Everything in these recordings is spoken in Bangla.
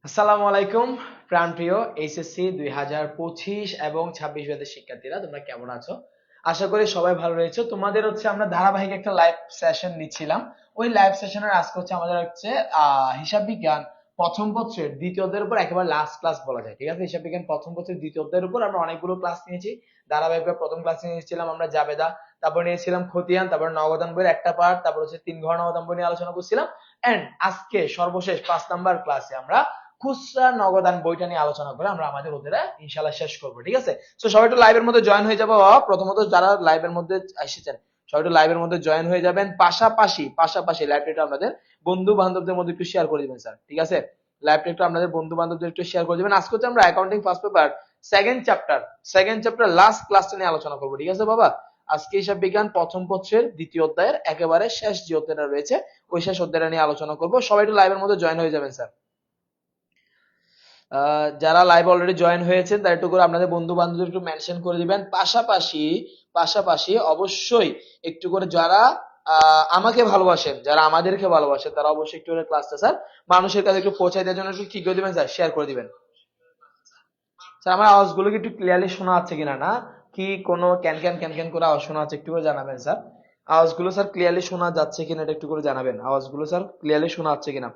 আসসালামু আলাইকুম প্রাণপ্রিয় এইচএসসি 2025 এবং 26 ব্যাচের শিক্ষার্থীরা, তোমরা কেমন আছো? আশা করি সবাই ভালো রয়েছে। তোমাদের হচ্ছে আমরা ধারাবাহিক একটা লাইভ সেশন নিচ্ছিলাম। ওই লাইভ সেশনের আজকে হচ্ছে আমাদের হচ্ছে হিসাব বিজ্ঞান প্রথম পত্রের দ্বিতীয় অধ্যায়ের উপর একেবারে লাস্ট ক্লাস বলা যায়। ঠিক আছে, হিসাব বিজ্ঞান প্রথম পত্রের দ্বিতীয় অধ্যায়ের উপর আমরা অনেকগুলো ক্লাস নিয়েছি। ধারাবাহিকভাবে প্রথম ক্লাস নিয়েছিলাম আমরা জাবেদা, তারপর নিয়েছিলাম খতিয়ান, তারপর নগদান বইয়ের একটা পার্ট, তারপর হচ্ছে 3 ঘর নগদান বই নিয়ে আলোচনা করছিলাম। এন্ড আজকে সর্বশেষ 5 নাম্বার ক্লাসে আমরা খুচরা নগদান বইটা নিয়ে আলোচনা করে আমরা আমাদের ওদের ইনশাআল্লাহ শেষ করব। ঠিক আছে, তো সবাই একটু লাইভের মধ্যে জয়েন হয়ে যাবো। প্রথমত যারা লাইভের মধ্যে এসেছেন সবাই একটু লাইভের মধ্যে জয়েন হয়ে যাবেন। পাশাপাশি লাইভটা আপনাদের বন্ধু বান্ধবদের মধ্যে একটু শেয়ার করে দিবেন স্যার। ঠিক আছে, লাইভটা একটু আপনাদের বন্ধু বান্ধবদের একটু শেয়ার করে দিবেন। আজকে হচ্ছে আমরা accounting first paper second chapter last ক্লাসটা নিয়ে আলোচনা করবো। ঠিক আছে বাবা, আজকে হিসাব বিজ্ঞান প্রথম পত্রের দ্বিতীয় অধ্যায়ের একেবারে শেষ যে অধ্যায়টা রয়েছে ওই শেষ অধ্যায়টা নিয়ে আলোচনা করবো। সবাই একটু লাইভের মধ্যে জয়েন হয়ে যাবেন স্যার। যারা লাইভ অলরেডি জয়েন হয়েছেন তারা একটু করে আপনাদের বন্ধু বান্ধবদের একটু মেনশন করে দিবেন। পাশাপাশি অবশ্যই একটু করে যারা আমাকে ভালোবাসেন, যারা আমাদেরকে ভালোবাসেন, তারা অবশ্যই একটু করে ক্লাসটা স্যার মানুষের কাছে একটু পৌঁছায় দেওয়ার জন্য একটু কি করে দিবেন স্যার, শেয়ার করে দিবেন। স্যার আমার আওয়াজগুলো কি একটু ক্লিয়ারলি শোনা যাচ্ছে কিনা, না কি কোনো ক্যান ক্যান ক্যান ক্যান করে আওয়াজ শোনা যাচ্ছে, একটু করে জানাবেন স্যার। আওয়াজগুলো স্যার ক্লিয়ারলি শোনা যাচ্ছে কিনা এটা একটু করে জানাবেন। আওয়াজগুলো স্যার ক্লিয়ারলি শোনা যাচ্ছে কিনা।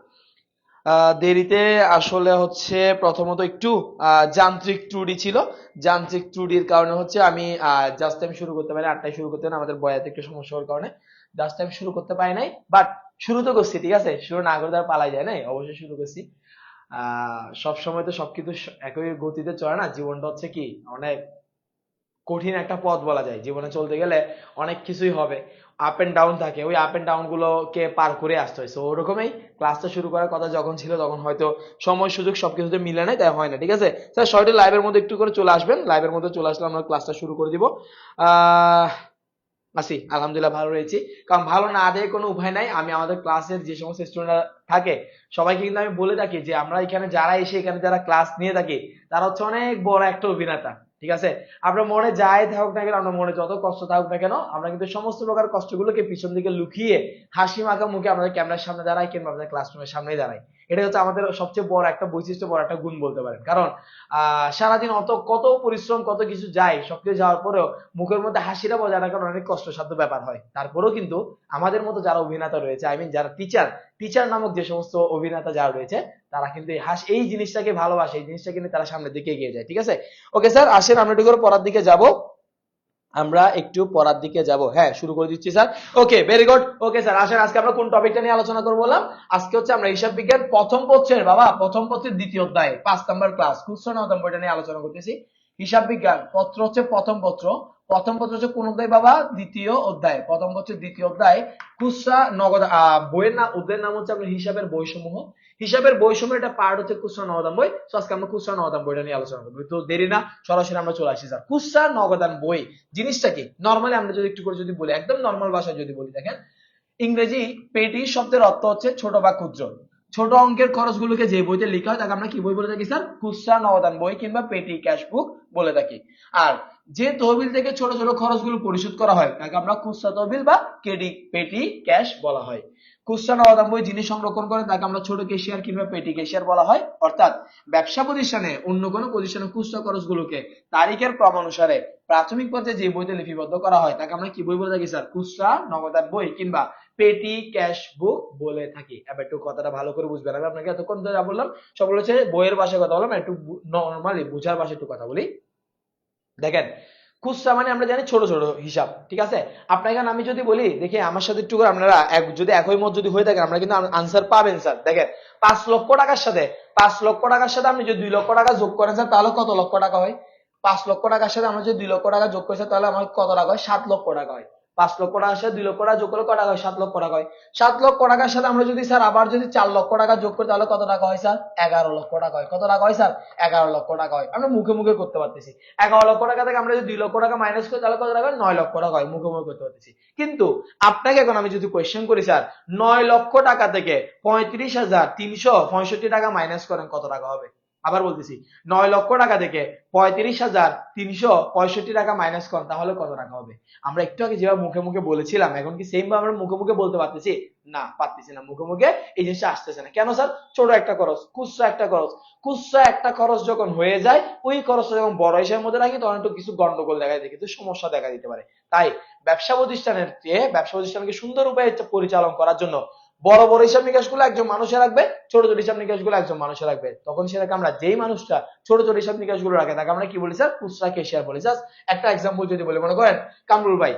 দেরিতে আসলে হচ্ছে প্রথমত একটু যান্ত্রিক ত্রুটি ছিল। যান্ত্রিক ত্রুটির কারণে হচ্ছে আমি জাস্ট টাইম শুরু করতে পারি 8টায় শুরু করতে, না আমাদের বয়াতে একটু সমস্যা হওয়ার কারণে জাস্ট টাইম শুরু করতে পারি নাই। বাট শুরু তো করছি, ঠিক আছে, শুরু না করে তো আর পালাই যায় নাই, অবশ্যই শুরু করছি। সব সময় তো সবকিছু একই গতিতে চলে না, জীবনটা হচ্ছে কি অনেক কঠিন একটা পথ বলা যায়। জীবনে চলতে গেলে অনেক কিছুই হবে, আপ এন্ড ডাউন থাকে, ওই আপ এন্ড ডাউন গুলোকে পার করে আসতে হয়। সো ওরকমই ক্লাসটা শুরু করার কথা যখন ছিল তখন হয়তো সময় সুযোগ সবকিছুতে মিলে নাই, তাই হয় না। ঠিক আছে স্যার, সবাই লাইভের মধ্যে একটু করে চলে আসবেন। লাইভের মধ্যে চলে আসলে আমরা ক্লাসটা শুরু করে দিব। আহ আছি আলহামদুলিল্লাহ, ভালো রয়েছি। কারণ ভালো না দেখে কোনো উপায় নাই। আমি আমাদের ক্লাসের যে সমস্ত স্টুডেন্টরা থাকে সবাইকে কিন্তু আমি বলে থাকি যে আমরা এখানে যারা এসে এখানে যারা ক্লাস নিয়ে থাকি তারা হচ্ছে অনেক বড় একটা অভিনেতা। ঠিক আছে, আপনার মনে যাই থাকুক না কেন, আপনার মনে যত কষ্ট থাকুক না কেন, আমরা কিন্তু সমস্ত প্রকার কষ্টগুলোকে পিছন দিকে লুকিয়ে হাসি মাখা মুখে আমাদের ক্যামেরার সামনে দাঁড়াই কিংবা আমাদের ক্লাসরুমের সামনেই দাঁড়াই। এটা হচ্ছে আমাদের সবচেয়ে বড় একটা বৈশিষ্ট্য, বড় একটা গুণ বলতে পারেন। কারণ সারাদিন কত পরিশ্রম কত কিছু যায়, সবকিছু যাওয়ার পরেও মুখের মধ্যে হাসিটা বজায় রাখার অনেক কষ্টসাধ্য ব্যাপার হয়। তারপরেও কিন্তু আমাদের মতো যারা অভিনেতা রয়েছে, আই মিন যারা টিচার নামক যে সমস্ত অভিনেতা যারা রয়েছে তারা কিন্তু এই জিনিসটাকে ভালোবাসে, এই জিনিসটা কিন্তু তারা সামনের দিকে এগিয়ে যায়। ঠিক আছে, ওকে স্যার, আসেন আমরা একটু করে পড়ার দিকে যাব। হ্যাঁ, শুরু করে দিচ্ছি স্যার। ওকে, ভেরি গুড। ওকে স্যার, আসেন আজকে আমরা কোন টপিকটা নিয়ে আলোচনা করবো বললাম। আজকে হচ্ছে আমরা হিসাব বিজ্ঞান প্রথম পত্রের দ্বিতীয় অধ্যায় 5 নাম্বার ক্লাস খুচরা নগদান বইটা নিয়ে আলোচনা করতেছি। হিসাব বিজ্ঞান পত্র হচ্ছে প্রথম পত্র হচ্ছে কোন অধ্যায় বাবা? দ্বিতীয় অধ্যায়। প্রথম পত্রের দ্বিতীয় অধ্যায় খুচরা নগদ বইয়ের অধ্যায়ের নাম হচ্ছে আপনার হিসাবের বইসমূহ। হিসাবের বইসমূহ এটা পার্ট হচ্ছে খুচরা নগদান বই। তো আজকে আমরা খুচরা নগদান বইটা নিয়ে আলোচনা করবো। তো দেরি না, সরাসরি আমরা চলে আসি স্যার। খুচরা নগদান বই জিনিসটা কি? নরমালি আমরা যদি একটু করে যদি বলি, একদম নরমাল ভাষায় যদি বলি, দেখেন ইংরেজি পেটি শব্দের অর্থ হচ্ছে ছোট বা ক্ষুদ্র। ছোট অঙ্কের খরচগুলোকে যে বইতে লেখা হয় তাকে আমরা কি বই বলে থাকি স্যার? খুচরা নগদান বই কিংবা পেটি ক্যাশ বুক বলে থাকি। আর যে তহবিল থেকে ছোট ছোট খরচগুলো পরিশোধ করা হয় তাকে আমরা খুচরা তহবিল বা পেটি ক্যাশ বলা হয়। খুচরা নগদান বই যিনি সংরক্ষণ করেন তাকে আমরা ছোট ক্যাশিয়ার কিংবা পেটি ক্যাশিয়ার বলা হয়। অর্থাৎ ব্যবসা প্রতিষ্ঠানে অন্য কোনো প্রতিষ্ঠানে খুচরা খরচগুলোকে তারিখের ক্রম অনুসারে প্রাথমিক পর্যায়ে যে বইতে লিপিবদ্ধ করা হয় তাকে আমরা কি বই বলে থাকি স্যার? খুচরা নগদান বই কিংবা পেটি ক্যাশ বুক বলে থাকি। এবার একটু কথাটা ভালো করে বুঝবেন। আমি আপনাকে এতক্ষণ যা বললাম সবগুলো হচ্ছে বইয়ের ভাষায় কথা বললাম, একটু নরমালি বুঝার ভাষায় একটু কথা বলি। দেখেন খুচরা মানে আমরা জানি ছোট ছোট হিসাব। ঠিক আছে, আপনাকে আমি যদি বলি, দেখি আমার সাথে একটু করে আপনারা যদি একই মত যদি হয়ে থাকেন আমরা কিন্তু আনসার পাবেন স্যার। দেখেন 5 লক্ষ টাকার সাথে আপনি যদি 2 লক্ষ টাকা যোগ করেন স্যার তাহলে কত লক্ষ টাকা হয়? 5 লক্ষ টাকার সাথে আমরা যদি 2 লক্ষ টাকা যোগ করি স্যার তাহলে আমার কত টাকা হয়? 7 লক্ষ টাকা হয়। 5 লক্ষ টাকার সাথে 2 লক্ষ টাকা যোগ করলে কত টাকা হয়? 7 লক্ষ টাকা হয়। 7 লক্ষ টাকার সাথে আমরা যদি স্যার আবার যদি 4 লক্ষ টাকা যোগ করি তাহলে কত টাকা হয় স্যার? 11 লক্ষ টাকা হয়। কত টাকা হয় স্যার? 11 লক্ষ টাকা হয়। আমরা মুখে মুখে করতে পারতেছি। 11 লক্ষ টাকা থেকে আমরা যদি 2 লক্ষ টাকা মাইনাস করি তাহলে কত টাকা হয়? 9 লক্ষ টাকা হয়। মুখে মুখে করতে পারতেছি। কিন্তু আপনাকে এখন আমি যদি কোয়েশ্চেন করি স্যার 9 লক্ষ টাকা থেকে 35,365 টাকা মাইনাস করেন কত টাকা হবে? আবার বলতেছি, 9 লক্ষ টাকা থেকে 35,365 টাকা মাইনাস করেন তাহলে কত টাকা হবে? আমরা একটু আগে যেভাবে মুখে মুখে বলেছিলাম এখন কি সেম ভাবে আমরা মুখে মুখে বলতে পারতেছি? না, পারতেছি না, মুখে মুখে এই জিনিসটা আসতেছে না। কেন স্যার? ছোট একটা খরচ, খুচরা একটা খরচ। খুচরা একটা খরচ যখন হয়ে যায়, ওই খরচটা যখন বড় হিসাবের মধ্যে রাখি তখন একটু কিছু গন্ডগোল দেখা দিতে, কিছু সমস্যা দেখা দিতে পারে। তাই ব্যবসা প্রতিষ্ঠানের চেয়ে ব্যবসা প্রতিষ্ঠানকে সুন্দর উপায়ে পরিচালনা করার জন্য বড় বড় হিসাব নিকাশ গুলো একজন মানুষে রাখবে, ছোট ছোট হিসাব নিকাশ গুলো একজন মানুষে রাখবে। তখন সেটাকে আমরা, যেই মানুষটা ছোট ছোট হিসাব নিকাশ গুলো রাখে তাকে আমরা কি বলি স্যার? খুচরা ক্যাশিয়ার বলি। জাস্ট একটা এক্সাম্পল যদি বলি, মনে করেন কামরুল ভাই,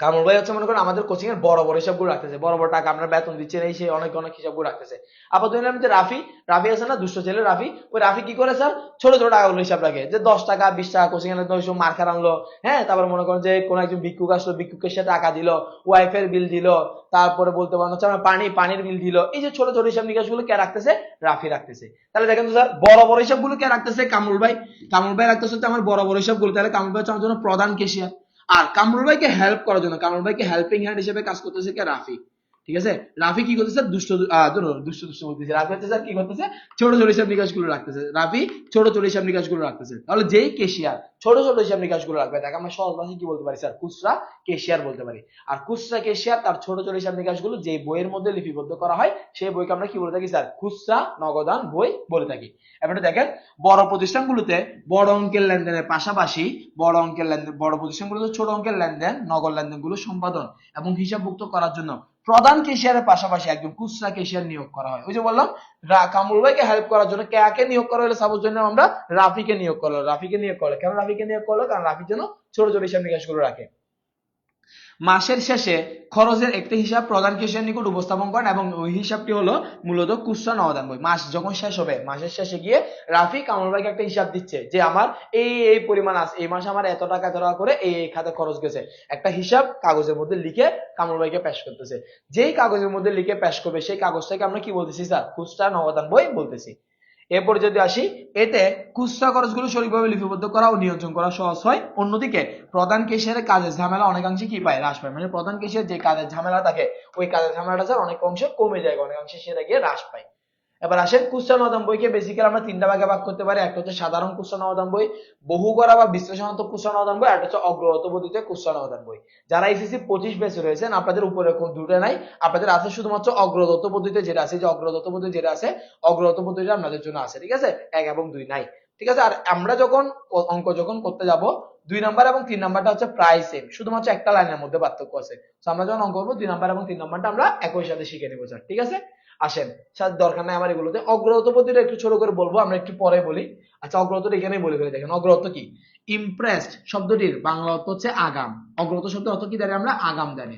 কামরুল ভাই হচ্ছে মনে করেন আমাদের কোচিং এর বড় বড় হিসাবগুলো রাখতেছে, বড় বড় টাকা আপনার বেতন দিচ্ছে, এই সেই অনেক অনেক হিসাবগুলো রাখতেছে। আবার ধরে নিলাম যে রাফি, রাফি আছে না, দুষ্ট ছেলে রাফি, ওই রাফি কি করে স্যার? ছোট ছোট টাকাগুলো হিসাব রাখে, যে 10 টাকা 20 টাকা কোচিং এর 900 মার্কার আনলো, হ্যাঁ, তারপর মনে করেন যে কোন একজন ভিক্ষুক আসলো, ভিক্ষুকের সে টাকা দিল, ওয়াইফের বিল দিল, তারপরে বলতে পারেন হচ্ছে আমার পানির বিল দিল। এই যে ছোট ছোট হিসাব নিকাশ গুলো কে রাখতেছে? রাফি রাখতেছে। তাহলে দেখেন তো স্যার, বড় বড় হিসাবগুলো কে রাখতেছে? কামরুল ভাই। কামরুল ভাই রাখতেছে হচ্ছে আমার বড় বড় হিসাবগুলো। তাহলে কামরুল ভাই হচ্ছে আমার জন্য প্রধান কেশিয়ার। আর কামরুল ভাইকে হেল্প করার জন্য, কামরুল ভাইকে হেল্পিং হ্যান্ড হিসেবে কাজ করতেছে কে? রাফি। ঠিক আছে, রাফি কি করতেছে? দুষ্ট বলতেছে, রাফি হচ্ছে স্যার কি করতেছে? ছোট ছোট হিসাব নিকাশ গুলো রাখতেছে। রাফি ছোট ছোট হিসাব নিকাশ গুলো রাখতেছে। তাহলে যেই কেশিয়ার ছোট ছোট হিসাব নিকাশ গুলো রাখবে তাকে আমরা সহজ ভাষায় কি বলতে পারি স্যার? খুচরা কেশিয়ার বলতে পারি। আর খুচরা কেশিয়ার তার ছোট ছোট হিসাব নিকাশ গুলো যে বইয়ের মধ্যে লিপিবদ্ধ করা হয় সেই বইকে আমরা কি বলে থাকি স্যার? খুচরা নগদান বই বলে থাকি। এবারে দেখেন, বড় প্রতিষ্ঠানগুলোতে বড় অঙ্কের লেনদেনের পাশাপাশি বড় প্রতিষ্ঠানগুলোতে ছোট অঙ্কের লেনদেন, নগদ লেনদেন গুলো সম্পাদন এবং হিসাবভুক্ত করার জন্য প্রধান কেশিয়ারের পাশাপাশি একজন খুচরা কেশিয়ার নিয়োগ করা হয়। ওই যে বললাম, কামরুল ভাইকে হেল্প করার জন্য কে নিয়োগ করা হলো? সাপোজ জন্য আমরা রাফিকে নিয়োগ করলো। রাফিকে নিয়োগ করলো কেন? রাফিকে নিয়োগ করলো কারণ রাফির জন্য ছোট ছোট হিসাব নিকাশ গুলো রাখে। মাসের শেষে খরচের একটি হিসাব প্রধান কেশিয়ার নিকট উপস্থাপন করেন এবং ওই হিসাবটি হলো মূলত খুচরা নগদান বই। মাস যখন শেষ হবে, মাসের শেষে গিয়ে রাফি কামরুল ভাইকে একটা হিসাব দিচ্ছে যে আমার এই পরিমাণ আছে, এই মাসে আমার এত টাকা করে এই খাতে খরচ গেছে। একটা হিসাব কাগজের মধ্যে লিখে কামরুল ভাইকে পেশ করতেছে। যেই কাগজের মধ্যে লিখে পেশ করবে সেই কাগজটাকে আমরা কি বলতেছি স্যার? খুচরা নগদান বই বলতেছি। এরপর যদি আসি, এতে খুচরা খরচগুলো সঠিকভাবে লিপিবদ্ধ করা ও নিয়ন্ত্রণ করা সহজ হয়। অন্যদিকে প্রধান কেশিয়ারের কাজের ঝামেলা অনেকাংশে কি পায়? হ্রাস পায়। মানে প্রধান কেশিয়ার যে কাজের ঝামেলা থাকে ওই কাজের ঝামেলাটা স্যার অনেক অংশে কমে যায়, অনেকাংশে সেটা গিয়ে হ্রাস পায়। এবার আসেন, খুচরা নগদান বইকে বেসিক্যালি আমরা তিনটা ভাগে ভাগ করতে পারি। একটা হচ্ছে সাধারণ খুচরা নগদান বই, বহু করা বা বিশ্লেষণাত্মক খুচরা নগদান বই, আর একটা হচ্ছে অগ্রগত পদ্ধতিতে খুচরা নগদান বই। যারা এসএসসি 25 ব্যাচে রয়েছেন, আপনাদের উপরে কোন দুটো নাই, আপনাদের আছে শুধুমাত্র অগ্রগত পদ্ধতিতে যেটা আছে, যে অগ্রগত পদ্ধতি যেটা আছে, অগ্রগত পদ্ধতিটা আপনাদের জন্য আছে। ঠিক আছে, 1 এবং 2 নাই। ঠিক আছে, আর আমরা যখন অঙ্ক করতে যাব, 2 নাম্বার এবং 3 নাম্বারটা হচ্ছে প্রায় সেম, শুধুমাত্র একটা লাইনের মধ্যে পার্থক্য আছে। তো আমরা যখন অঙ্ক করবো 2 নাম্বার এবং 3 নাম্বারটা আমরা একই সাথে শিখে নেবো স্যার। ঠিক আছে, আসেন স্যার, দরকার নাই আমার এগুলোতে। অগ্রগত পদ্ধতিটা একটু ছোট করে বলবো, আমরা একটু পরে বলি। আচ্ছা, অগ্রগতটা এখানেই বলে ফেলে। দেখেন অগ্রগত কি? ইমপ্রেসড শব্দটির বাংলা অর্থ হচ্ছে আগাম। অগ্রগত শব্দের অর্থ কি দাঁড়ায়? আমরা আগাম জানি।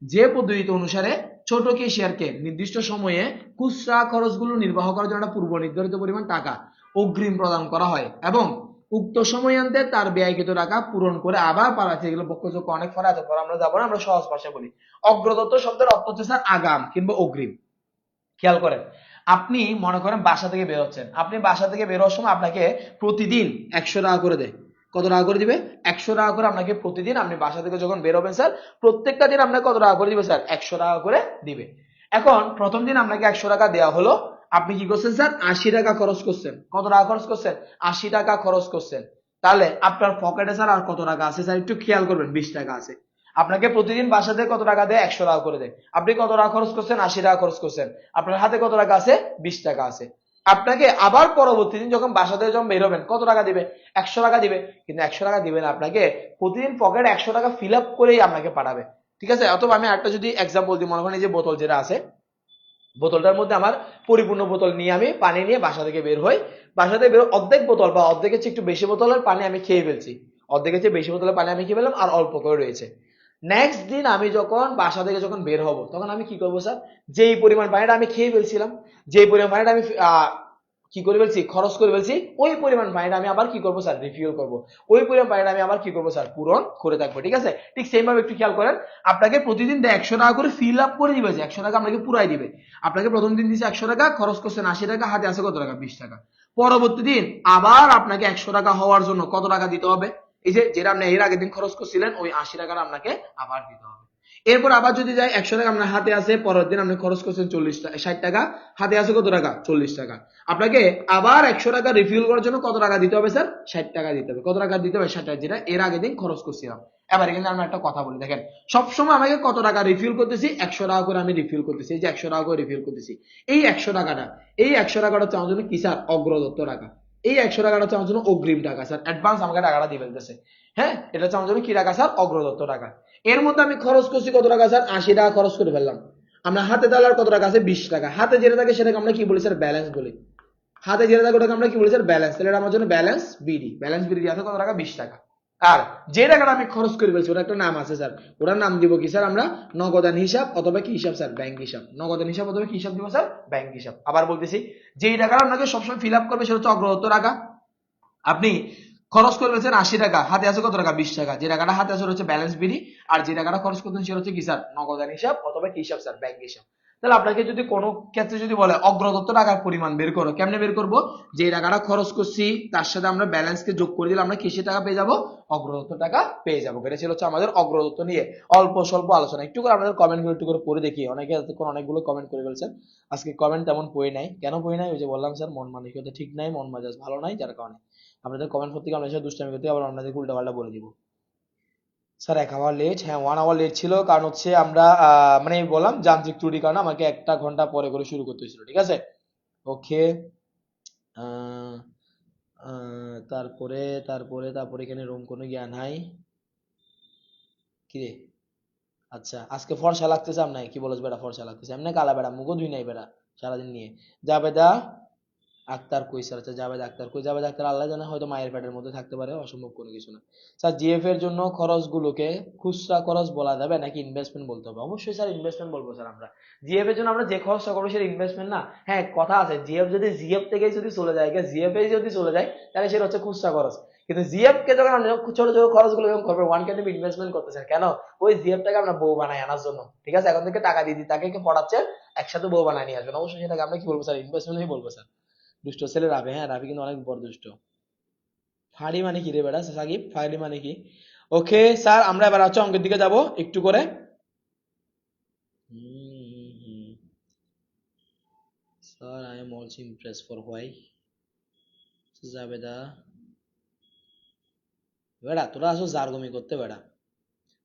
যে পদ্ধতি অনুসারে ছোট কেশিয়ারকে নির্দিষ্ট সময়ে খুচরা খরচগুলো নির্বাহ করার জন্য পূর্ব নির্ধারিত পরিমাণ টাকা অগ্রিম প্রদান করা হয় এবং উক্ত সময়ান্তে তার ব্যয়কৃত টাকা পূরণ করে আবার পালাচ্ছে। এগুলো বক্তব্য অনেক ফলে আছে, পরে আমরা যাবো না, আমরা সহজ ভাষায় বলি। অগ্রদত্ত শব্দের অর্থ হচ্ছে স্যার আগাম কিংবা অগ্রিম। খেয়াল করেন, আপনি মনে করেন বাসা থেকে বের হচ্ছেন, আপনি বাসা থেকে বের হওয়ার সময় আপনাকে প্রতিদিন 100 টাকা করে দেয়। কত টাকা করে দিবে? 100 টাকা করে আপনাকে প্রতিদিন, আপনি বাসা থেকে যখন বের হবেন স্যার, প্রত্যেকটা দিন আপনাকে কত টাকা করে দিবে স্যার? 100 টাকা করে দিবে। এখন প্রথম দিন আপনাকে 100 টাকা দেওয়া হলো, আপনি কি করছেন স্যার? 80 টাকা খরচ করছেন। কত টাকা খরচ করছেন? 80 টাকা খরচ করছেন। তাহলে আপনার পকেটে স্যার আর কত টাকা আছে স্যার? একটু খেয়াল করবেন, 20 টাকা আছে। আপনাকে প্রতিদিন বাসা থেকে কত টাকা দেয়? 100 টাকা করে দেয়। আপনি কত টাকা খরচ করছেন? 80 টাকা খরচ করছেন। আপনার হাতে কত টাকা আছে? 20 টাকা আছে। আপনাকে আবার পরবর্তী দিন যখন বাসা থেকে যখন বের হবেন, কত টাকা দিবে? 100 টাকা দিবে। কিন্তু 100 টাকা দিবে না, আপনাকে প্রতিদিন পকেটে 100 টাকা ফিল আপ করেই আপনাকে পাঠাবে। ঠিক আছে, অথবা আমি একটা যদি এক্সাম্পল দিই, মনে করেন এই যে বোতল যেটা আছে, বোতলটার মধ্যে আমার পরিপূর্ণ বোতল নিয়ে আমি পানি নিয়ে বাসা থেকে বের হই। বাসা থেকে বের অর্ধেক বোতল বা অর্ধেকের চেয়ে একটু বেশি বোতলের পানি আমি খেয়ে ফেলছি। অর্ধেকের চেয়ে বেশি বোতলের পানি আমি খেয়ে ফেললাম, আর অল্প করে রয়েছে। নেক্সট দিন আমি যখন বাসা থেকে যখন বের হব, তখন আমি কি করবো স্যার? যেই পরিমাণ পানিটা আমি খেয়ে ফেলছিলাম, যেই পরিমাণ পানিটা আমি কি করে ফেলছি? খরচ করে ফেলছি, ওই পরিমাণ পানিটা আমি আবার কি করবো স্যার? রিফিল করবো। ওই পরিমাণ পানিটা আমি আবার কি করবো স্যার? পূরণ করে থাকবো। ঠিক আছে, ঠিক সেম ভাবে একটু খেয়াল করেন, আপনাকে প্রতিদিন 100 টাকা করে ফিল আপ করে দিবে, যে 100 টাকা আপনাকে পুরাই দিবে। আপনাকে প্রথম দিন দিচ্ছে 100 টাকা, খরচ করছেন 80 টাকা, হাতে আছে কত টাকা? 20 টাকা। পরবর্তী দিন আবার আপনাকে 100 টাকা হওয়ার জন্য কত টাকা দিতে হবে? এই যে যেটা আপনি এর আগের দিন খরচ করছিলেন, ওই 80 টাকাটা আপনাকে আবার দিতে হবে। এরপর আবার যদি যাই 100 টাকা আপনার হাতে আছে, পরের দিন আপনি খরচ করছেন 60 টাকা, হাতে আছে কত টাকা 40 টাকা, আপনাকে আবার 100 টাকা রিফিল করার জন্য কত টাকা দিতে হবে স্যার 60 টাকা দিতে হবে। কত টাকা দিতে হবে 60 টাকা, যেটা এর আগের দিন খরচ করছিলাম। এবারে কিন্তু আমি একটা কথা বলি, দেখেন সবসময় আমাকে কত টাকা রিফিল করতেছি 100 টাকা করে আমি রিফিল করতেছি, এই যে 100 টাকা করে রিফিল করতেছি। এই 100 টাকাটা হচ্ছে আমার জন্য কি স্যার অগ্রদত্ত টাকা। এই 100 টাকাটা হচ্ছে আমার জন্য অগ্রিম টাকা স্যার, অ্যাডভান্স আমাকে টাকাটা দিয়ে ফেলতেছে। হ্যাঁ, এটা হচ্ছে আমার জন্য কি টাকা স্যার অগ্রদত্ত টাকা। এর মধ্যে আমি খরচ করছি কত টাকা স্যার 80 টাকা খরচ করে ফেললাম। আমরা হাতে তাহলে কত টাকা আছে 20 টাকা, হাতে যেটা থাকে সেটাকে আমরা কি বলি স্যার ব্যালেন্স বলি। হাতে যেটা থাকে ওটাকে আমরা কি বলি স্যার ব্যালেন্স। তাহলে এটা আমার জন্য ব্যালেন্স বিডি, ব্যালেন্স বিডি আছে কত টাকা 20 টাকা। আর যে টাকাটা আমি খরচ করে ফেলছি ওটা একটা নাম আছে স্যার, ওটার নাম দিব কি স্যার আমরা নগদান হিসাব অথবা কি হিসাব স্যার ব্যাংক হিসাব। নগদান হিসাব অথবা কি হিসাব দিব স্যার ব্যাংক হিসাব। আবার বলতেছি, যেই টাকাটা আপনাকে সবসময় ফিল আপ করবে সেটা হচ্ছে অগ্রদত্ত টাকা। আপনি খরচ করে ফেলছেন 80 টাকা, হাতে আছে কত টাকা 20 টাকা, যে টাকাটা হাতে আছে হচ্ছে ব্যালেন্স বিডি, আর যে টাকাটা খরচ করতেন সেটা হচ্ছে কি স্যার নগদান হিসাব অথবা কি হিসাব স্যার ব্যাংক হিসাব। তাহলে আপনাকে যদি কোনো ক্ষেত্রে যদি বলে অগ্রদত্ত টাকার পরিমাণ বের করো, কেমনে বের করব, যে টাকাটা খরচ করছি তার সাথে আমরা ব্যালেন্সকে যোগ করে দিলে আমরা কিসে টাকা পেয়ে যাব অগ্রদত্ত টাকা পেয়ে যাবো। এটা ছিল হচ্ছে আমাদের অগ্রদত্ত নিয়ে অল্প স্বল্প আলোচনা। একটু করে আপনাদের কমেন্ট গুলো একটু করে পড়ে দেখি, অনেকে অনেকগুলো কমেন্ট করে ফেলছেন। আজকে কমেন্ট তেমন পড়ি নাই, কেন পড়ি নাই ওই যে বললাম স্যার মন মানসিকতা ঠিক নাই, মন মেজাজ ভালো নাই, যার কারণে আপনাদের কমেন্ট করতে গিয়ে আপনাদের সাথে দুষ্টামি করতে আবার আপনাদের উল্টা পাল্টা বলে দিব। স্যার 1 আওয়ার লেট, হ্যাঁ 1 আওয়ার লেট ছিল, কারণ হচ্ছে আমরা মানে বললাম যান্ত্রিক ত্রুটির কারণে আমাকে 1 ঘন্টা পরে করে শুরু করতে হয়েছিল, ঠিক আছে। ওকে, তারপরে তারপরে তারপরে এখানে রুম কোনো জ্ঞান নাই কিরে। আচ্ছা, আজকে ফর্সা লাগতেছে আপনার, কি বলছ বেটা ফর্সা লাগতেছে এমনি কালা বেড়া মুগো ধুই নাই বেড়া সারাদিন নিয়ে। জাবেদা আক্তার কই স্যার, আচ্ছা জাভেদ আক্তার কই, জাভেদ আক্তার আল্লাহ জানে, হয়তো মায়ের পেটের মধ্যে থাকতে পারে, অসম্ভব কোনো কিছু না। স্যার জিএফ এর জন্য খরচগুলোকে খুচরা খরচ বলা যাবে নাকি ইনভেস্টমেন্ট বলতে হবে? অবশ্যই স্যার ইনভেস্টমেন্ট বলবো স্যার আমরা। জিএফ এর জন্য আমরা যে খরচটা করবো সেটা ইনভেস্টমেন্ট না। হ্যাঁ কথা আছে, জিএফ যদি জিএফ থেকে যদি চলে যায়, জিএফ এ যদি চলে যায় তাহলে সেটা হচ্ছে খুচরা খরচ। কিন্তু জিএফ কে যখন আমরা ছোট ছোট খরচগুলো যখন করবো ওয়ান কে তুমি ইনভেস্টমেন্ট করতেছেন কেন, ওই জিএফ টাকে আমরা বউ বানাই আনার জন্য, ঠিক আছে। এখন থেকে টাকা দিয়ে দিই তাকে পড়াচ্ছেন, একসাথে বউ বানায় নিয়ে আসবেন, অবশ্যই সেটাকে আমরা কি বলবো স্যার ইনভেস্টমেন্টই বলবো স্যার। দুষ্ট ছেলে রাবে, হ্যাঁ রাবি কিন্তু অনেক বড় দুষ্ট। ফাড়ি মানে কি রে বেটা সাকিব, ফাড়ি মানে কি? ওকে স্যার, আমরা এবার হচ্ছে অঙ্কের দিকে যাব একটু করে। Sir I am also impress for why Jabeda. বেটা তোরা আসো জারগমি করতে বেটা।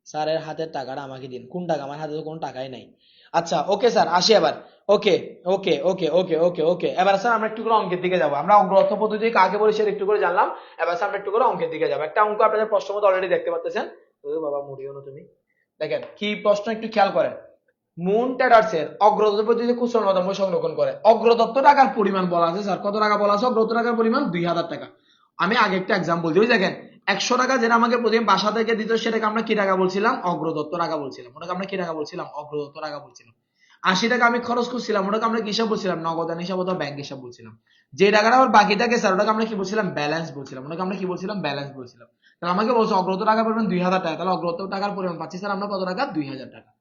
স্যারের হাতের টাকাটা আমাকে দিন। কোন টাকা? আমার হাতে তো কোনো টাকাই নাই। আচ্ছা ওকে স্যার আসি এবার। ওকে ওকে ওকে ওকে ওকে ওকে এবার স্যার আমরা একটু করে অঙ্কের দিকে যাবো। আমরা অগ্রগত পদ্ধতি কাকে বলি সেটা একটু করে জানলাম। এবার স্যার আমরা একটু করে অঙ্কের দিকে যাবো। একটা অঙ্ক আপনাদের প্রশ্ন মতো অলরেডি দেখতে পাচ্ছেন। ও বাবা মুড়িও না তুমি। দেখেন কি প্রশ্ন একটু খেয়াল করেন। মুন ট্রেডার্স এর অগ্রদত্ত পদ্ধতিতে খুচরা নগদান সংরক্ষণ করে। অগ্রদত্ত টাকার পরিমাণ বলা আছে স্যার, কত টাকা বলা আছে? অগ্রদত্ত টাকার পরিমাণ 2000 টাকা। আমি আগে একটা এক্সাম্পল দিই, দেখেন 100 টাকা যেটা আমাকে প্রতিদিন বাসা থেকে দিত সেটাকে আমরা কি টাকা বলছিলাম? অগ্রদত্ত টাকা বলছিলাম। ওটাকে আমরা কি টাকা বলছিলাম? অগ্রদত্ত টাকা বলছিলাম। 80 টাকা আমি খরচ করছিলাম, ওটাকে আমরা কি হিসাব বলছিলাম? নগদান হিসাব অথবা ব্যাংক হিসাব বলছিলাম। যে টাকাটা আমার বাকি থাকে স্যার ওটাকে আমরা কি বলছিলাম? ব্যালেন্স বলছিলাম। ওটাকে আমরা কি বলছিলাম? ব্যালেন্স বলছিলাম। তাহলে আমাকে বলছে অগ্রদত্ত টাকার পরিমাণ 2000 টাকা, তাহলে অগ্রদত্ত টাকার পরিমাণ পাচ্ছি স্যার আমরা কত টাকা? 2000 টাকা।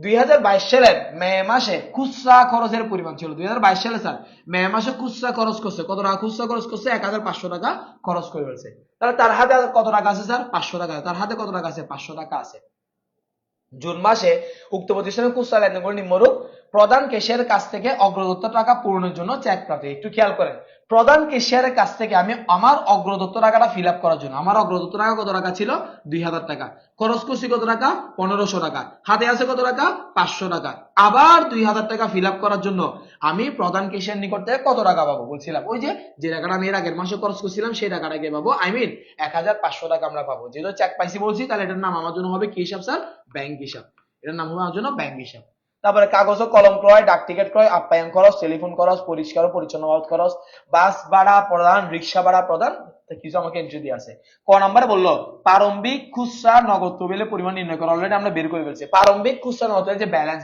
2022 সালের মে মাসে খুচরা খরচের পরিমাণ ছিল 2022 সালে স্যার মে মাসে খুচরা খরচ করছে কত টাকা? খুচরা খরচ করছে 1500 টাকা খরচ করে ফেলছে। তাহলে তার হাতে কত টাকা আছে স্যার? 500 টাকা। তার হাতে কত টাকা আছে? 500 টাকা আছে। জুন মাসে উক্ত প্রতিষ্ঠানের খুচরা লেনদেনগুলো নিম্নরূপ: প্রধান ক্যাশিয়ারের কাছ থেকে অগ্রদত্ত টাকা পূরণের জন্য চেক প্রাপ্তি। একটু খেয়াল করেন, প্রধান ক্যাশিয়ারের কাছ থেকে আমি আমার অগ্রদত্ত টাকাটা ফিল আপ করার জন্য, আমার অগ্রদত্ত টাকা কত টাকা ছিল? 2000 টাকা। খরচ করছি কত টাকা? 1500 টাকা। হাতে আছে কত টাকা? 500 টাকা। আবার 2000 টাকা ফিল আপ করার জন্য আমি প্রধান ক্যাশিয়ার নিকট থেকে কত টাকা পাবো? বলছিলাম ওই যে টাকাটা আমি এর আগের মাসে খরচ করছিলাম সেই টাকাটাকে পাবো, আই মিন 1500 টাকা আমরা পাবো। যেহেতু চেক পাইছি বলছি তাহলে এটার নাম আমার জন্য হবে কি হিসাব স্যার? ব্যাংক হিসাব। এটার নাম হবে আমার জন্য ব্যাংক হিসাব। তারপরে কাগজ ও কলম ক্রয়, ডাক টিকিট ক্রয়, আপ্যায়ন খরচ, টেলিফোন খরচ, পরিষ্কার ও পরিচ্ছন্ন বাবদ খরচ, বাস ভাড়া প্রদান, রিক্সা ভাড়া প্রদান, কিছু আমাকে এন্ট্রি দিয়ে আছে। ক নাম্বারে বললো প্রারম্ভিক খুচরা নগদ তহবিলের পরিমাণ নির্ণয় করো। অলরেডি আমরা বের করে ফেলছি প্রারম্ভিক খুচরা নগদ যে ব্যালেন্স,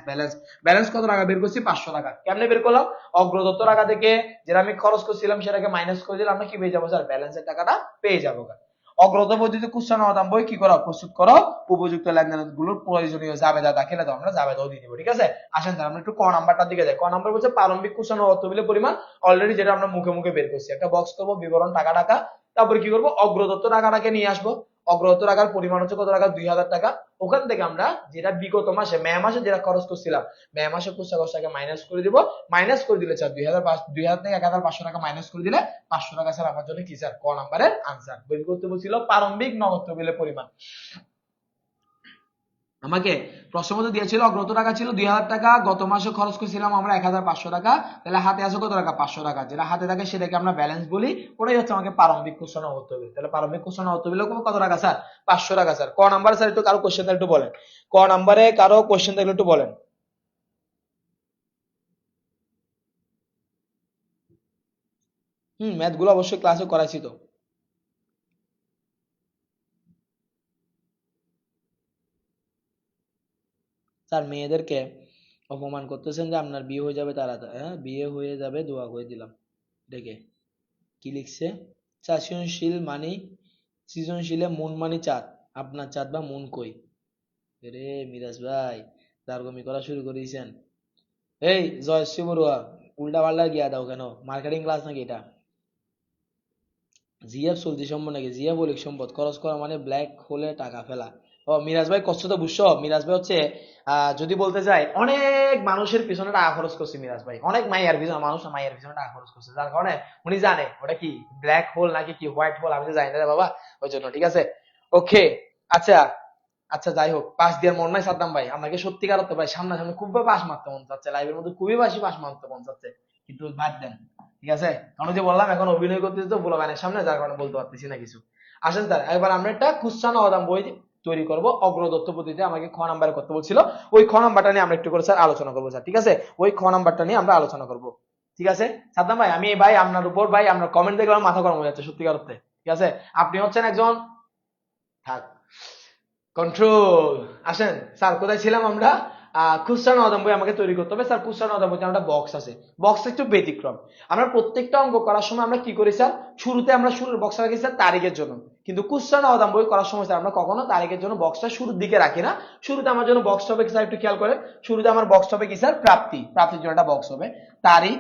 ব্যালেন্স কত টাকা বের করছি? 500 টাকা। কেমনে বের করলাম? অগ্রদত্ত টাকা থেকে যেটা আমি খরচ করছিলাম সেটাকে মাইনাস করে দিলে আমরা কি পেয়ে যাবো স্যার? ব্যালেন্সের টাকাটা পেয়ে যাবো। অগ্রদত্ত পদ্ধতিতে খুচরা নগদান বই কি করো? প্রস্তুত করো। উপযুক্ত লেনদেন গুলোর প্রয়োজনীয় জাবেদা দাখিলে দাও, আমরা জাবেদাও দিয়ে দিব, ঠিক আছে। আসেন স্যার আমরা একটু ক নাম্বারটার দিকে যাই। ক নাম্বার বলছে প্রারম্ভিক খুচরা নগদ তহবিলের পরিমাণ, অলরেডি যেটা আমরা মুখে মুখে বের করছি। একটা বক্স করবো, বিবরণ টাকা টাকা, তারপরে কি করবো? অগ্রদত্ত টাকাটাকে নিয়ে আসবো। অগ্রগত রাখার পরিমাণ হচ্ছে কত টাকা, 2000 টাকা। ওখান থেকে আমরা যেটা বিগত মাসে মে মাসে যেটা খরচ করছিলাম, মে মাসে খুচরা খরচটাকে মাইনাস করে দিব। মাইনাস করে দিলে স্যার 2000 থেকে 1500 টাকা মাইনাস করে দিলে 500 টাকা স্যার আমার জন্য কি স্যার, ক নাম্বারের আনসার। বের করতে বলছিল প্রারম্ভিক নগদ তহবিলের পরিমাণ। আমাকে প্রশ্ন মধ্যে দিয়েছিল অগ্রগত টাকা ছিল 2000 টাকা, গত মাসে খরচ করেছিলাম আমরা 1500 টাকা, তাহলে হাতে আছে কত টাকা, 500 টাকা। যেটা হাতে থাকে সেটাকে আমরা ব্যালেন্স বলি, ওটাই হচ্ছে আমাকে প্রারম্ভিক খুচরা নগদ তহবিল। তাহলে প্রারম্ভিক খুচরা নগদ তহবিল কত টাকা স্যার, 500 টাকা স্যার। ক নাম্বার স্যার একটু কারো কোশ্চেন একটু বলেন, ক নাম্বারে কারো কোশ্চেন থাকলে একটু বলেন। ম্যাথ গুলো অবশ্যই ক্লাসে করাইছি তো। স্যার মেয়েদেরকে অপমান করতেছেন যে আপনার বিয়ে হয়ে যাবে তাড়াতাড়ি, হ্যাঁ বিয়ে হয়ে যাবে দোয়া করে দিলাম। দেখে কি লিখছে, সৃজনশীল মানি, সৃজনশীলে মন মানি চাঁদ, আপনার চাঁদ বা মন কই। রে মিরাজ ভাই দারগমি করা শুরু করে দিয়েছেন। এই জয়শ্রী বড়ুয়া উল্টা পাল্টা গিয়া দাও কেন, মার্কেটিং ক্লাস নাকি এটা? জিএফ চলতি সম্পদ নাকি, জিএফ অলিক সম্পদ, খরচ করা মানে ব্ল্যাক হোলে টাকা ফেলা। ও মিরাজ ভাই কষ্ট তো বুঝছো, মিরাজ ভাই হচ্ছে যদি বলতে যাই অনেক মানুষের পিছনে টাকা খরচ করছে মিরাজ ভাই, অনেক মাইয়ার পিছনে মানুষ মাইয়ার পিছনে টাকা খরচ করছে, যার কারণে উনি জানে ওটা কি ব্ল্যাক হোল নাকি কি হোয়াইট হোল, আমি তো জানি না রে বাবা, ওই জন্য। ঠিক আছে, ওকে। আচ্ছা আচ্ছা যাই হোক, পাস দেওয়ার মন নাই সাদ্দাম ভাই, আপনাকে সত্যিকার অর্থে ভাই সামনাসামনি খুব পাস মারতে মন চাচ্ছে, লাইভের মধ্যে খুবই বেশি পাস মারতে মন চাচ্ছে, কিন্তু বাদ দেন। ঠিক আছে, কারণ যে বললাম এখন অভিনয় করতেছি তো বলো গানের সামনে, যার কারণে বলতে পারতেছি না কিছু। আসেন স্যার এবার আমরা একটা খুচরা নগদান বই তৈরি করব অগ্রদত্ত পদ্ধতিতে, আমাকে খ নাম্বারে করতে বলছিল, ওই খ নাম্বারটা নিয়ে আমরা একটু করে স্যার আলোচনা করবো স্যার। ঠিক আছে, ওই খ নাম্বারটা নিয়ে আমরা আলোচনা করব। ঠিক আছে সাদ্দাম ভাই, আমি ভাই আপনার উপর ভাই আপনার কমেন্ট দেখলে আমার মাথা গরম হয়ে যাচ্ছে সত্যিকার অর্থে। ঠিক আছে, আপনি হচ্ছেন একজন, থাক কন্ট্রোল। আসেন স্যার কোথায় ছিলাম আমরা, খুচরা নগদান বই আমাকে তৈরি করতে হবে স্যার। খুচরা নগদান বইতে একটা বক্স আছে, বক্স একটু ব্যতিক্রম। আমরা প্রত্যেকটা অঙ্ক করার সময় আমরা কি করি স্যার, শুরুতে আমরা শুরুর বক্স রাখি স্যার তারিখের জন্য, কিন্তু খুচরা নগদান বই করার সময় স্যার আমরা কখনো তারিখের জন্য বক্সটা শুরুর দিকে রাখি না। শুরুতে আমার জন্য বক্স হবে স্যার, একটু খেয়াল করেন, শুরুতে আমার বক্স হবে কি স্যার, প্রাপ্তি, প্রাপ্তির জন্য একটা বক্স হবে, তারিখ,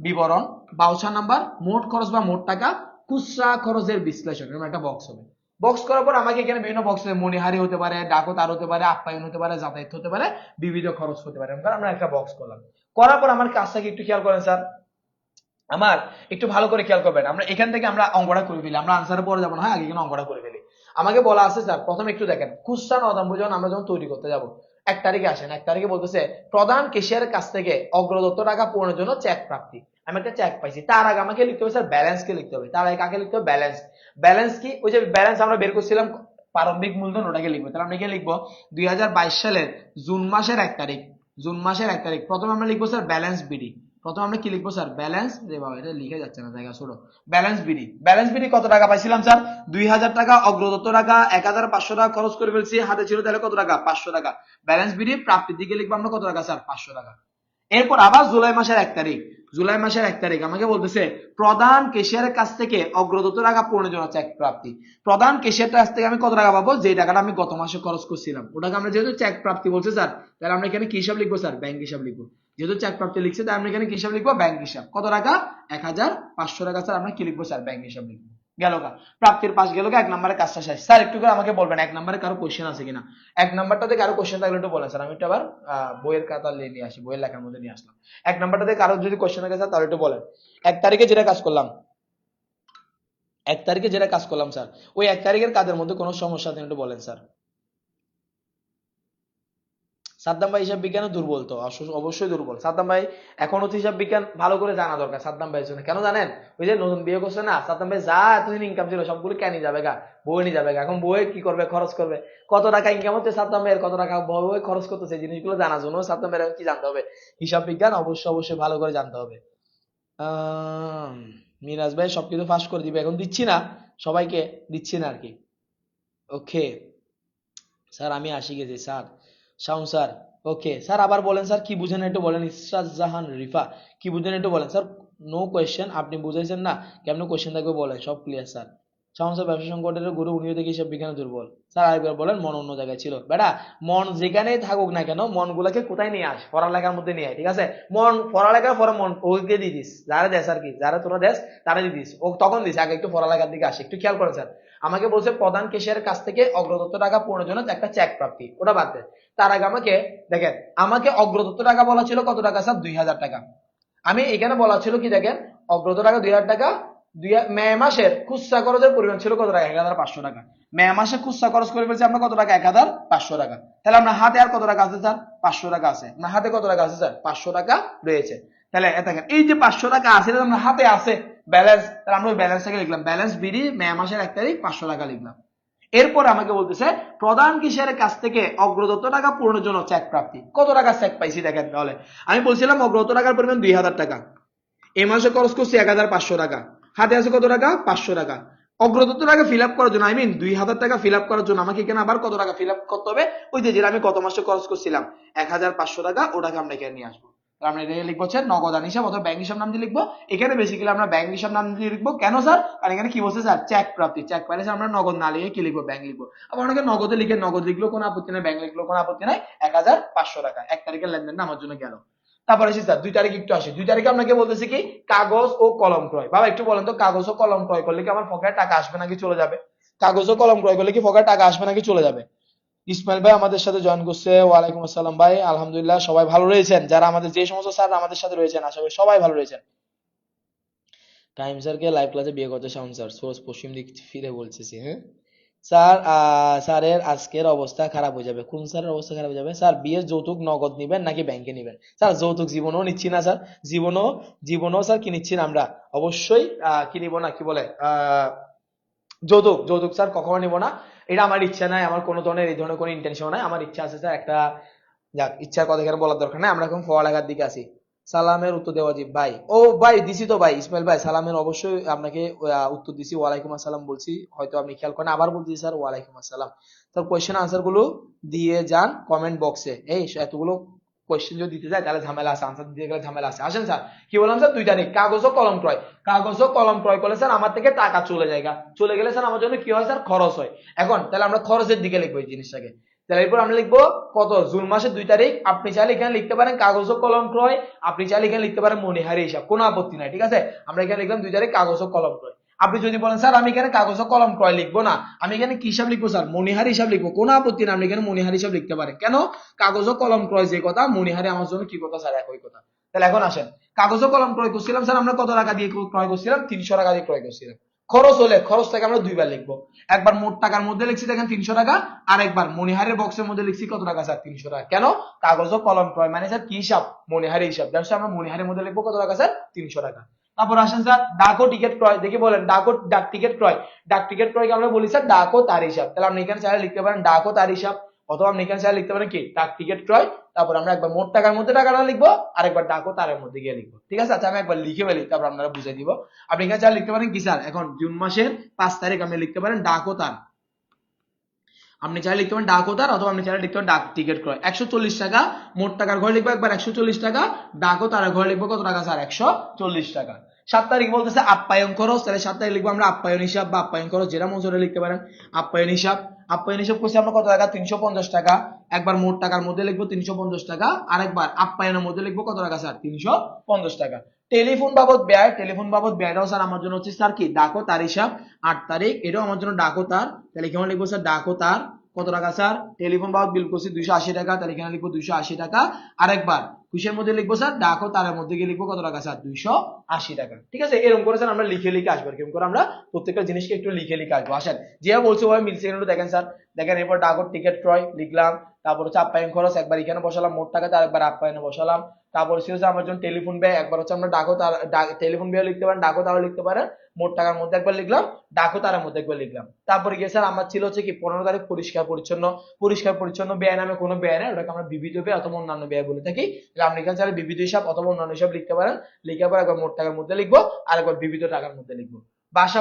বিবরণ, ভাউচার নাম্বার, মোট খরচ বা মোট টাকা, খুচরা খরচের বিশ্লেষণ, এরকম একটা বক্স হবে। বক্স করার পর আমাকে এখানে বিভিন্ন বক্স মনিহারি হতে পারে, ডাকতার হতে পারে, আপ্যায়ন হতে পারে, যাতায়াত হতে পারে, বিবিধ খরচ হতে পারে, আমরা একটা বক্স করলাম। করার পর আমার কাজটাকে একটু খেয়াল করেন স্যার, আমার একটু ভালো করে খেয়াল করবেন, আমরা এখান থেকে আমরা অঙ্কটা করে ফেলি, আমরা আনসারের পরে যাবো না, হ্যাঁ আগে এখানে অঙ্কটা করে ফেলি। আমাকে বলা আছে স্যার প্রথমে একটু দেখেন, খুচরা নগদান বই যখন আমরা যখন তৈরি করতে যাব, 1 তারিখে আসেন, 1 তারিখে বলতেছে প্রধান কেশিয়ারের কাছ থেকে অগ্রদত্ত টাকা পূরণের জন্য চেক প্রাপ্তি। আমি একটা চেক পাইছি, তার আগে আমাকে লিখতে হবে স্যার ব্যালেন্স কে লিখতে হবে, তার আগে কাকে লিখতে হবে, ব্যালেন্স। ব্যালেন্স কি, ওই যে ব্যালেন্স আমরা বের করছিলাম প্রারম্ভিক মূলধন, ওটাকে লিখবো। তাহলে আমরা এখানে লিখবো 2022 সালের জুন মাসের 1 তারিখ, জুন মাসের 1 তারিখ প্রথমে আমরা লিখবো স্যার ব্যালেন্স বিডি। প্রথমে আমরা কি লিখবো স্যার, ব্যালেন্স, রে বাবা এটা লিখে যাচ্ছে না জায়গা ছোট, ব্যালেন্স বিডি। ব্যালেন্স বিডি কত টাকা পাইছিলাম স্যার, 2000 টাকা অগ্রদত্ত টাকা, 1500 টাকা খরচ করে ফেলছি, হাতে ছিল তাহলে কত টাকা, 500 টাকা। ব্যালেন্স বিডি প্রাপ্তির দিকে লিখবো আমরা কত টাকা স্যার, 500 টাকা। এরপর আবার জুলাই মাসের 1 তারিখ, জুলাই মাসের 1 তারিখ আমাকে বলতেছে প্রধান কেশিয়ারের কাছ থেকে অগ্রদত্ত টাকা পূরণের জন্য চেক প্রাপ্তি। প্রধান কেশিয়ারের কাছ থেকে আমি কত টাকা পাবো, যে টাকাটা আমি গত মাসে খরচ করছিলাম, ওটাকে আমরা যেহেতু চেক প্রাপ্তি বলছে স্যার, তাহলে আমরা এখানে কি হিসাব লিখবো স্যার, ব্যাংক হিসাব লিখবো। যেহেতু চেক প্রাপ্তি লিখছে তাই আমরা এখানে কি হিসাব লিখবো, ব্যাংক হিসাব। কত টাকা, 1500 টাকা স্যার, আমরা কি লিখবো স্যার, ব্যাংক হিসাব লিখবো। গেল গা, প্রাপ্তির পাশ গেল গা, 1 নম্বরের কাজটা শেষ। স্যার একটু করে আমাকে বলবেন 1 নম্বরে কারো কোশ্চেন আছে কিনা, 1 নম্বরটাতে কারো কোশ্চেন থাকলে একটু বলেন স্যার, আমি একটু আবার বইয়ের খাতা নিয়ে আসি, বইয়ের লেখার মধ্যে নিয়ে আসলাম। 1 নম্বরটাতে কারো যদি কোশ্চেন থাকে স্যার তাহলে একটু বলেন। 1 তারিখে যেটা কাজ করলাম, 1 তারিখে যেটা কাজ করলাম স্যার, ওই 1 তারিখের কাজের মধ্যে কোনো সমস্যা আছে একটু বলেন স্যার। সাদ্দাম ভাই হিসাব বিজ্ঞানে দুর্বল তো, অবশ্যই দুর্বল সাদ্দাম ভাই, এখন হচ্ছে হিসাব বিজ্ঞান ভালো করে জানা দরকার সাদ্দাম ভাইয়ের জন্য। কেন জানেন, ওই যে নতুন বিয়ে করছে না সাদ্দাম ভাই, যা এতদিন ইনকাম ছিল সবগুলো কেনই যাবে গা, বই নিয়ে যাবে গা। এখন বই কি করবে, খরচ করবে, কত টাকা ইনকাম হচ্ছে সাদ্দাম ভাইয়ের, কত টাকা বই খরচ করতেছে, জিনিসগুলো জানার জন্য সাদ্দাম ভাইয়ের কি জানতে হবে, হিসাব বিজ্ঞান অবশ্যই অবশ্যই ভালো করে জানতে হবে। আহ মিরাজ ভাই সবকিছু ফাঁস করে দিবে, এখন দিচ্ছি না সবাইকে, দিচ্ছি না আর কি। ওকে স্যার আমি আসি গেছি sir, Shaon sir. Okay sir আবার বলেন স্যার, কি বুঝেন একটু বলেন, ইসরাত জাহান রিফা, কি বুঝেন একটু বলেন স্যার। নো কোয়েশ্চেন, আপনি বুঝাইছেন না, কেমন কোয়েশ্চেন থাকবে বলেন, সব ক্লিয়ার স্যার। শাওন স্যার ব্যবসা সংকটের গুরু, উনিও দেখি হিসাব বিজ্ঞানে দুর্বল। স্যার আরেকবার বলেন। মন অন্য জায়গায় ছিল। বেটা, মন যেখানেই থাকুক না কেন, মন গুলাকে কোথায় নিয়ে আস? পড়ালেখার মধ্যে নিয়ে আয়, ঠিক আছে? মন পড়ালেখার পরে মন ওকে দিয়ে দিস, যারা দেশ আর কি, যারা তোরা দেশ তারা দিয়ে দিস, ও তখন দিস। আগে একটু পড়ালেখার দিকে আসে, একটু খেয়াল করেন স্যার। আমাকে বলছে প্রধান কেশিয়ারের কাছ থেকে অগ্রদত্ত টাকা পূরণের জন্য একটা চেক প্রাপ্তি, ওটা বাদ দেন। তার আগে আমাকে দেখেন, আমাকে অগ্রদত্ত টাকা বলা ছিল কত টাকা স্যার? 2000 টাকা। আমি এখানে বলা ছিল কি দেখেন, অগ্রদত্ত টাকা 2000 টাকা। মে মাসের খুচরা খরচের পরিমাণ ছিল কত টাকা? 1500 টাকা। মে মাসে খুচরা খরচ করে ফেলছি আমরা কত টাকা? 1500 টাকা। তাহলে আমরা হাতে আর কত টাকা আছে স্যার? 500 টাকা আছে না? হাতে কত টাকা আছে স্যার? 500 টাকা রয়েছে। তাহলে দেখেন, এই যে 500 টাকা আছে, এটা আমরা হাতে আছে ব্যালেন্স, তাহলে আমরা ওই ব্যালেন্সটাকে লিখলাম, ব্যালেন্স বিডি মে মাসের 1 তারিখ 500 টাকা লিখলাম। এরপর আমাকে বলতেছে প্রধান কেশিয়ারের কাছ থেকে অগ্রদত্ত টাকা পূরণের জন্য চেক প্রাপ্তি। কত টাকা চেক পাইছি দেখেন তাহলে। আমি বলছিলাম অগ্রদত্ত টাকার পরিমাণ 2000 টাকা, এই মাসে খরচ করছি 1500 টাকা, হাতে আছে কত টাকা? 500 টাকা। অগ্রদত্ত টাকা ফিল আপ করার জন্য, আই মিন 2000 টাকা ফিল আপ করার জন্য আমাকে এখানে আবার কত টাকা ফিল আপ করতে হবে? ওই যে যেটা আমি গত মাসে খরচ করছিলাম 1500 টাকা, ওটাকে আমরা এখানে নিয়ে আসবো। আমরা এটা লিখবো হচ্ছে নগদান হিসাব অথবা ব্যাংক হিসাব নাম দিয়ে লিখবো। এখানে বেসিক্যালি আমরা ব্যাংক হিসাব নাম দিয়ে লিখবো। কেন স্যার? কারণ এখানে কি বলছে স্যার? চেক প্রাপ্তি। চেক পাইলে আমরা নগদ না লিখে কি লিখবো? ব্যাংক লিখবো। আবার অনেকে নগদে লিখে, নগদ লিখলেও কোনো আপত্তি নাই, ব্যাংক লিখলেও কোনো আপত্তি নাই। 1500 টাকা 1 তারিখের লেনদেন আমার জন্য গেল। তারপরে এসে স্যার 2 তারিখ একটু আসে। 2 তারিখে আপনাকে বলতেছি কি, কাগজ ও কলম ক্রয়। বাবা একটু বলেন তো, কাগজ ও কলম ক্রয় করলে কি আমার পকেটে টাকা আসবে নাকি চলে যাবে? কাগজ ও কলম ক্রয় করলে কি পকেটে টাকা আসবে নাকি চলে যাবে? ইসমাইল ভাই আমাদের সাথে জয়েন করছে। ওয়ালাইকুম আসসালাম ভাই। আলহামদুলিল্লাহ সবাই ভালো রয়েছেন। যারা আমাদের যে সমস্ত স্যার আমাদের সাথে রয়েছেন, আশা করি সবাই ভালো রয়েছেন। টাইম স্যারকে লাইভ ক্লাসে বিয়ে করতে শাওন স্যার, সোর্স পশ্চিম দিক ফিরে বলতেছি। হ্যাঁ স্যার, স্যারের আজকের অবস্থা খারাপ হয়ে যাবে। কোন স্যারের অবস্থা খারাপ হয়ে যাবে? স্যার বিয়ের যৌতুক নগদ নিবেন নাকি ব্যাংকে নিবেন? স্যার যৌতুক জীবনেও নিচ্ছি না স্যার, জীবনেও স্যার কি নিচ্ছি না আমরা? অবশ্যই কি নিব না, কি বলে, যৌতুক, যৌতুক স্যার কখনো নিব না। এটা আমার ইচ্ছা নাই, আমার কোনো ধরনের এই ধরনের কোনো ইন্টেনশন নাই। আমার ইচ্ছা আছে স্যার একটা, যাক ইচ্ছার কথা এখানে বলার দরকার নাই, আমরা এখন পড়ালেখার দিকে আছি। সালামের উত্তর দেওয়া জি ভাই। ও ভাই দিছি তো ভাই, ইসমাইল ভাই সালামের অবশ্যই আপনাকে উত্তর দিছি, ওয়ালাইকুম আসসালাম বলছি, হয়তো আপনি খেয়াল করেন, আবার বলছি স্যার ওয়ালাইকুম আসসালাম। তো কোয়েশ্চেন আনসার গুলো দিয়ে যান কমেন্ট বক্সে। এই এতগুলো কোয়েশ্চেন যদি দিতে যায় তাহলে ঝামেলা আছে, আনসার দিতে গেলে ঝামেলা আছে। আসেন স্যার, কি বললাম স্যার? 2 তারিখ কাগজ ও কলম ক্রয়। কাগজ ও কলম ক্রয় করলে স্যার আমার থেকে টাকা চলে যায়, চলে গেলে স্যার আমার জন্য কি হয় স্যার? খরচ হয়। এখন তাহলে আমরা খরচের দিকে লিখবো এই জিনিসটাকে। তাহলে এরপর আমরা লিখবো কত? জুন মাসের 2 তারিখ। আপনি চাইলে এখানে লিখতে পারেন কাগজ ও কলম ক্রয়, আপনি চাইলে এখানে লিখতে পারেন মনিহারি হিসাব, কোনো আপত্তি নাই, ঠিক আছে? আমরা এখানে লিখলাম 2 তারিখ কাগজ ও কলম ক্রয়। আপনি যদি বলেন স্যার আমি এখানে কাগজ ও কলম ক্রয় লিখবো না, আমি এখানে কি হিসাব লিখবো স্যার? মনিহারি হিসাব লিখবো, কোনো আপত্তি না, আপনি এখানে মনিহারি হিসাব লিখতে পারেন। কেন? কাগজ ও কলম ক্রয় যে কথা, মনিহারি আমার জন্য কি কথা স্যার? একই কথা। তাহলে এখন আসেন, কাগজ ও কলম ক্রয় করছিলাম স্যার আমরা কত টাকা দিয়ে ক্রয় করছিলাম? 300 টাকা দিয়ে ক্রয় করছিলাম। খরচ হলে খরচটাকে আমরা দুইবার লিখবো। একবার মোট টাকার মধ্যে লিখছি দেখেন 300 টাকা, আর একবার মনিহারের বক্সের মধ্যে লিখছি কত টাকা স্যার? 300 টাকা। কেন? কাগজ ও কলম ক্রয় মানে স্যার কি হিসাব? মনিহারি হিসাব। দ্যাটস আমরা মনিহারের মধ্যে লিখবো কত টাকা স্যার? 300 টাকা। তারপর আসেন স্যার ডাক ও টিকিট ক্রয়। দেখি বলেন, ডাক টিকিট ক্রয়। ডাক টিকিট ক্রয়কে আমরা বলি স্যার ডাক ও তার হিসাব। তাহলে আপনি এখানে চাইলে লিখতে পারেন ডাক ও তার হিসাব, অথবা আপনি এখানে চাইলে লিখতে পারেন কি? ডাক টিকিট ক্রয়। তারপর আমরা একবার মোট টাকার মধ্যে টাকাটা লিখবো, আর একবার ডাক ও তারের মধ্যে গিয়ে লিখবো, ঠিক আছে? আচ্ছা আমি একবার লিখে ফেলি, তারপর আপনারা বুঝাই দিব। আপনি এখানে চাইলে লিখতে পারেন কি স্যার? এখন জুন মাসের 5 তারিখ আপনি লিখতে পারেন ডাক ও তার। আপনি চাইলে লিখতে পারেন ডাক ও তার, অথবা আপনি চাইলে লিখতে পারেন ডাক টিকিট ক্রয়। 140 টাকা মোট টাকার ঘরে লিখবো একবার 140 টাকা, ডাক ও তারের ঘরে লিখবো কত টাকা স্যার? 140 টাকা। 7 তারিখ বলতেছে আপ্যায়ন খরচ, তাহলে 7 তারিখ লিখবো আমরা আপ্যায়ন হিসাব বা আপ্যায়ন খরচ, যেটা মনে হলে লিখতে পারেন। আপ্যায়ন হিসাব, আপ্যায়ন হিসাব করছি আমরা কত টাকা? 350 টাকা। একবার মোট টাকার মধ্যে লিখবো 350 টাকা, আর একবার আপ্যায়নের মধ্যে লিখবো কত টাকা স্যার? 350 টাকা। টেলিফোন বাবদ ব্যয়, টেলিফোন বাবদ ব্যয়টাও স্যার আমার জন্য হচ্ছে স্যার কি? ডাক ও তার হিসাব। 8 তারিখ, এটাও আমার জন্য ডাক ও তার। তাহলে এখানে লিখবো স্যার ডাক ও তার কত টাকা স্যার? টেলিফোন বাবদ বিল করছি 280 টাকা, তাহলে এখানে লিখবো 280 টাকা। আর একবার কিসের মধ্যে লিখবো স্যার? ডাক ও তারের মধ্যে গিয়ে লিখবো কত টাকা স্যার? 280 টাকা, ঠিক আছে? এরকম করে স্যার আমরা লিখে লিখে আসবো, এরকম করে আমরা প্রত্যেকটা জিনিসকে একটু লিখে লিখে আসবো। আসেন যেভাবে বলছে ওভাবে মিলছে কিনা দেখেন স্যার। দেখেন এরপর ডাক ও টিকিট ক্রয় লিখলাম, তারপর হচ্ছে আপ্যায়ন খরচ একবার এখানে বসালাম মোট টাকাতে, আর একবার আপ্যায়নে বসালাম। তারপর হচ্ছে আমার জন্য টেলিফোন ব্যয়, একবার হচ্ছে আমরা ডাক ও তার, টেলিফোন ব্যয় লিখতে পারেন, ডাক ও তারও লিখতে পারেন। মোট টাকার মধ্যে একবার লিখলাম, ডাক ও তারের মধ্যে একবার লিখলাম। তারপরে গিয়ে স্যার আমার ছিল হচ্ছে কি 15 তারিখ পরিষ্কার পরিচ্ছন্ন। পরিষ্কার পরিচ্ছন্ন ব্যয় নামে কোনো ব্যয় নেই, ওটাকে আমরা বিবিধ ব্যয় অথবা অন্যান্য ব্যয় বলে থাকি। আপনি এখানে চাইলে বিবিধ হিসাব অথবা অন্যান্য হিসাব লিখতে পারেন। লিখার পর একবার মোট টাকার মধ্যে লিখবো, আর একবার বিবিধ টাকার মধ্যে লিখবো। বাস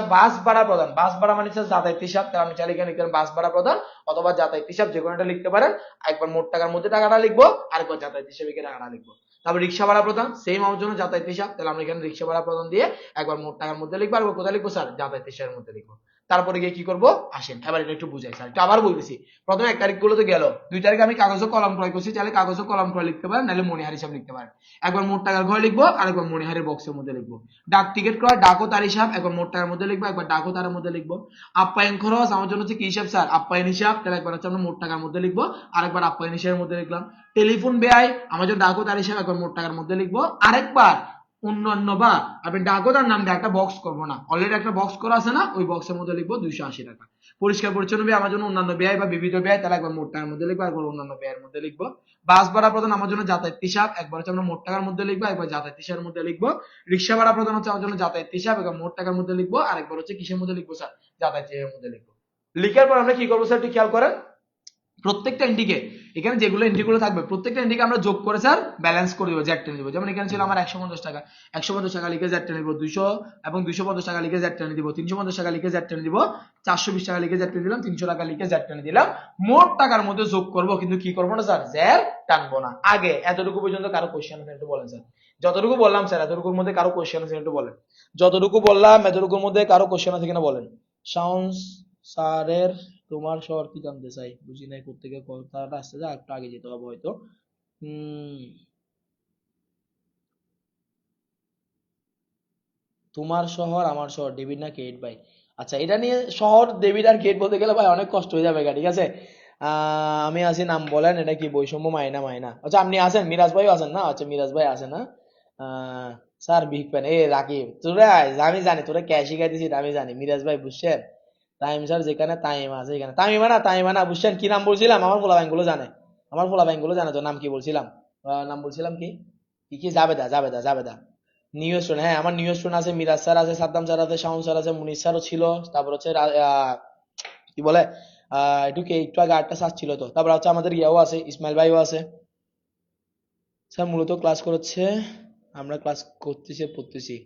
ভাড়া প্রদান, বাস ভাড়া মানে হচ্ছে যাতায়াত হিসাব, তাহলে আপনি চাইলে এখানে লিখতে বাস ভাড়া প্রদান অথবা যাতায়াত হিসাব, যে কোনো একটা লিখতে পারেন। একবার মোট টাকার মধ্যে টাকাটা লিখবো, আর একবার যাতায়াত হিসাবে টাকাটা লিখবো। তারপর রিক্সা ভাড়া প্রদান, সেম আমার জন্য যাতায়াত হিসাব, তাহলে আমরা এখানে রিক্সা ভাড়া প্রদান দিয়ে একবার মোট টাকার মধ্যে লিখবো, আর কোথায় লিখবো স্যার? যাতায়াত হিসাবের মধ্যে লিখবো। তারপরে গিয়ে কি করব, আসেন এবার এটা একটু বুঝাই স্যার, একটু আবার বলতেছি। প্রথমে 1 তারিখ গুলো তো গেল, 2 তারিখে আমি কাগজ ও কলম ক্রয় করছি, চাইলে কাগজ ও কলম ক্রয় লিখতে পারেন, নাহলে মনিহার হিসাব লিখতে পারেন। একবার মোট টাকার ঘরে লিখবো, আর একবার মনিহারের বক্সের মধ্যে লিখবো। ডাক টিকিট ক্রয়, ডাক ও তার হিসাব একবার মোট টাকার মধ্যে লিখবো, একবার ডাক ও তারের মধ্যে লিখবো। আপ্যায়ন খরচ আমার জন্য হচ্ছে কি হিসাব স্যার, আপ্যায়ন হিসাব, তাহলে একবার হচ্ছে আমরা মোট টাকার মধ্যে লিখবো, আর একবার আপ্যায়ন হিসাবের মধ্যে লিখলাম। টেলিফোন ব্যয় আমার জন্য ডাক ও তার হিসাব একবার মোট টাকার মধ্যে লিখবো, আরেকবার অন্যান্য বা আমি ডাকোদার নাম দিয়ে একটা বক্স করবো না, অলরেডি একটা বক্স করা আছে না, ওই বক্সের মধ্যে লিখবো 280 টাকা। পরিষ্কার পরিচ্ছন্ন ব্যয় আমার জন্য অন্যান্য ব্যয় বা বিবিধ ব্যয়, তাহলে একবার মোট টাকার মধ্যে লিখবো, একবার অন্যান্য ব্যয়ের মধ্যে লিখবো। বাস ভাড়া প্রদান আমার জন্য যাতায়াত হিসাব, একবার হচ্ছে আমরা মোট টাকার মধ্যে লিখবো, একবার যাতায়াত হিসাবের মধ্যে লিখবো। রিক্সা ভাড়া প্রদান হচ্ছে আমার জন্য যাতায়াত হিসাব, একবার মোট টাকার মধ্যে লিখবো, আর একবার হচ্ছে কিসের মধ্যে লিখবো স্যার, যাতায়াত হিসাবের মধ্যে লিখবো। লিখার পর আমরা কি করবো স্যার একটু খেয়াল করেন, প্রত্যেকটা এন্ট্রিকে এখানে যেগুলো এন্ট্রি গুলো থাকবে প্রত্যেকটা এন্ট্রিকে আমরা যোগ করে স্যার ব্যালেন্স করে দেবো, জেড টেনে দেবো। যেমন এখানে ছিল আমার 150 টাকা, 150 টাকা লিখে জেড টেনে দিব, 200 এবং 250 টাকা লিখে জেড টেনে দিব, 350 টাকা লিখে জেড টেনে দিব, 420 টাকা লিখে জেড টেনে দিলাম, 300 টাকা লিখে জেড টেনে দিলাম। মোট টাকার মধ্যে যোগ করব, কিন্তু কি করবো না স্যার, জেড টানবো না। আগে এতটুকু পর্যন্ত কারো কোশ্চেন আছে একটু বলেন স্যার, যতটুকু বললাম স্যার এতটুকুর মধ্যে কারো কোশ্চেন আছে একটু বলেন, যতটুকু বললাম এতটুকুর মধ্যে কারো কোশ্চেন আছে কিনা বলেন। সাউন্স স্যারের তোমার শহর কি জানতে চাই, বুঝি নাই কোত্থেকে কথাটা আসছে, যা একটু আগে যেতে হবে হয়তো। তোমার শহর আমার শহর, ডেভিড না কেট ভাই? আচ্ছা, এটা নিয়ে শহর ডেভিড আর কেট বলতে গেলে ভাই অনেক কষ্ট হয়ে যাবে, ঠিক আছে। আমি আছি, নাম বলেন, এটা কি বৈষম্য? মাইনা মাইনা, আচ্ছা আপনি আছেন, মিরাজ ভাইও আছেন না? আচ্ছা মিরাজ ভাই আছেন না? Sir big fan. এ রাকিব তোরা, আমি জানি তোরা ক্যাশ শিখাইতেছি, আমি জানি মিরাজ ভাই, বুঝছেন। তাইম স্যার যেখানে তাইম আছে এখানে তাইমা না, বুঝছেন কি নাম বলছিলাম? আমার পোলা ব্যাংক গুলো জানে, আমার পোলা ব্যাংক গুলো জানে তো নাম কি বলছিলাম, নাম বলছিলাম কি কি কি জাবেদা, জাবেদা, জাবেদা। নিউ স্টুডেন্ট, হ্যাঁ আমার নিউ স্টুডেন্ট আছে, মিরাজ স্যার আছে, সাদ্দাম স্যার আছে, শাওন স্যার আছে, মুনির স্যারও ছিল, তারপর হচ্ছে কি বলে একটু আগে 8টা স্যার ছিল তো, তারপর হচ্ছে আমাদের ইয়াও আছে, ইসমাইল ভাইও আছে। স্যার মূলত ক্লাস করেছে, আমরা ক্লাস করতেছি পড়তেছি।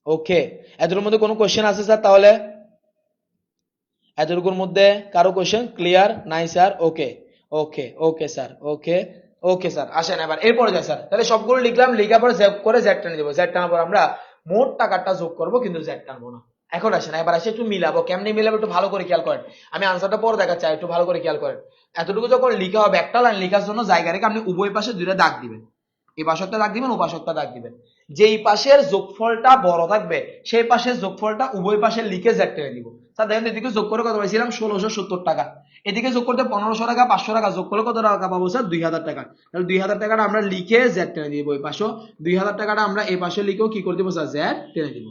ওকে, এদের মধ্যে কোনো কোশ্চেন আছে স্যার? তাহলে এতটুকুর মধ্যে কারো কোশ্চেন ক্লিয়ার নাই স্যার? ওকে ওকে ওকে স্যার, ওকে ওকে স্যার, আসেন এবার এরপরে যাই স্যার। তাহলে সবগুলো লিখলাম, লিখার পরে যোগ করে জেড টেনে দেবো, জেড টানার পর আমরা মোট টাকাটা যোগ করব, কিন্তু জেড টানবো না। এখন আসেন, এবার আসে একটু মিলাবো, কেমনে মিলাবো একটু ভালো করে খেয়াল করেন, আমি আনসারটা পরে দেখাচ্ছি, একটু ভালো করে খেয়াল করেন। এতটুকু যখন লিখা হবে, একটা লাইন লেখার জন্য জায়গা রেখে আপনি উভয় পাশে 2টা দাগ দিবেন, এই পাশে একটা দাগ দিবেন, ও পাশে একটা দাগ দিবেন। যেই পাশের যোগফলটা বড় থাকবে সেই পাশের যোগফলটা উভয় পাশে লিখে জেড টেনে দিব। স্যার দেখেন এদিকে যোগ করে কত পাইছিলাম, 1670 টাকা, এদিকে যোগ করতে 1500 টাকা, 500 টাকা যোগ করলে কত টাকা পাবো স্যার, 2000 টাকা। তাহলে 2000 টাকাটা আমরা লিখে জেড টেনে দিব, ওই পাশে 2000 টাকাটা আমরা এই পাশে লিখেও কি করে দিব স্যার, জেড টেনে দিব।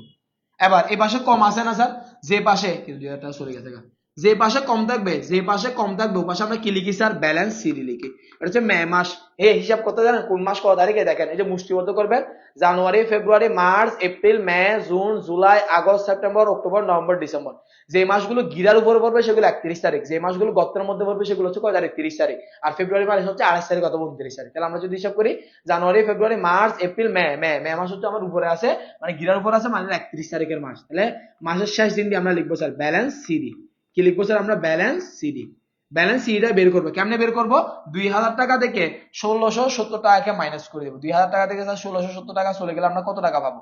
এবার এই পাশে কম আছে না স্যার, যে পাশে কিন্তু 2000 টাকা সরে গেছে, যে পাশে কম থাকবে, যে পাশে কম থাকবে ও পাশে আমরা কি লিখি স্যার, ব্যালেন্স সিডি লিখি। এটা হচ্ছে মে মাস। এই হিসাব করতে জানেন কোন মাস কত তারিখে? দেখেন এই যে মুষ্টিবদ্ধ করবেন, January, February, March, April, May, June, July, August, September, October, November, December. যে মাসগুলো গিরার উপরে পড়বে সেগুলো 31 তারিখ, যে মাসগুলো গর্তের মধ্যে পড়বে সেগুলো হচ্ছে কয় তারিখ, 30 তারিখ। আর ফেব্রুয়ারি মাস হচ্ছে 28 তারিখ অথবা 29 তারিখ। তাহলে আমরা যদি হিসাব করি, জানুয়ারি, ফেব্রুয়ারি, মার্চ, এপ্রিল, মে, মে মাস হচ্ছে আমার উপরে আছে, মানে গিরার উপরে আছে, মানে 31 তারিখের মাস। তাহলে মাসের শেষ দিন দিয়ে আমরা লিখবো স্যার ব্যালেন্স সিডি। কি লিখবো স্যার আমরা, ব্যালেন্স সিডি। ব্যালেন্স সিডিটা বের করবো, কেমনে বের করবো, 2000 টাকা থেকে 1670 টাকাকে মাইনাস করে দেবো। 2000 টাকা থেকে স্যার 1670 টাকা চলে গেলে আমরা কত টাকা পাবো,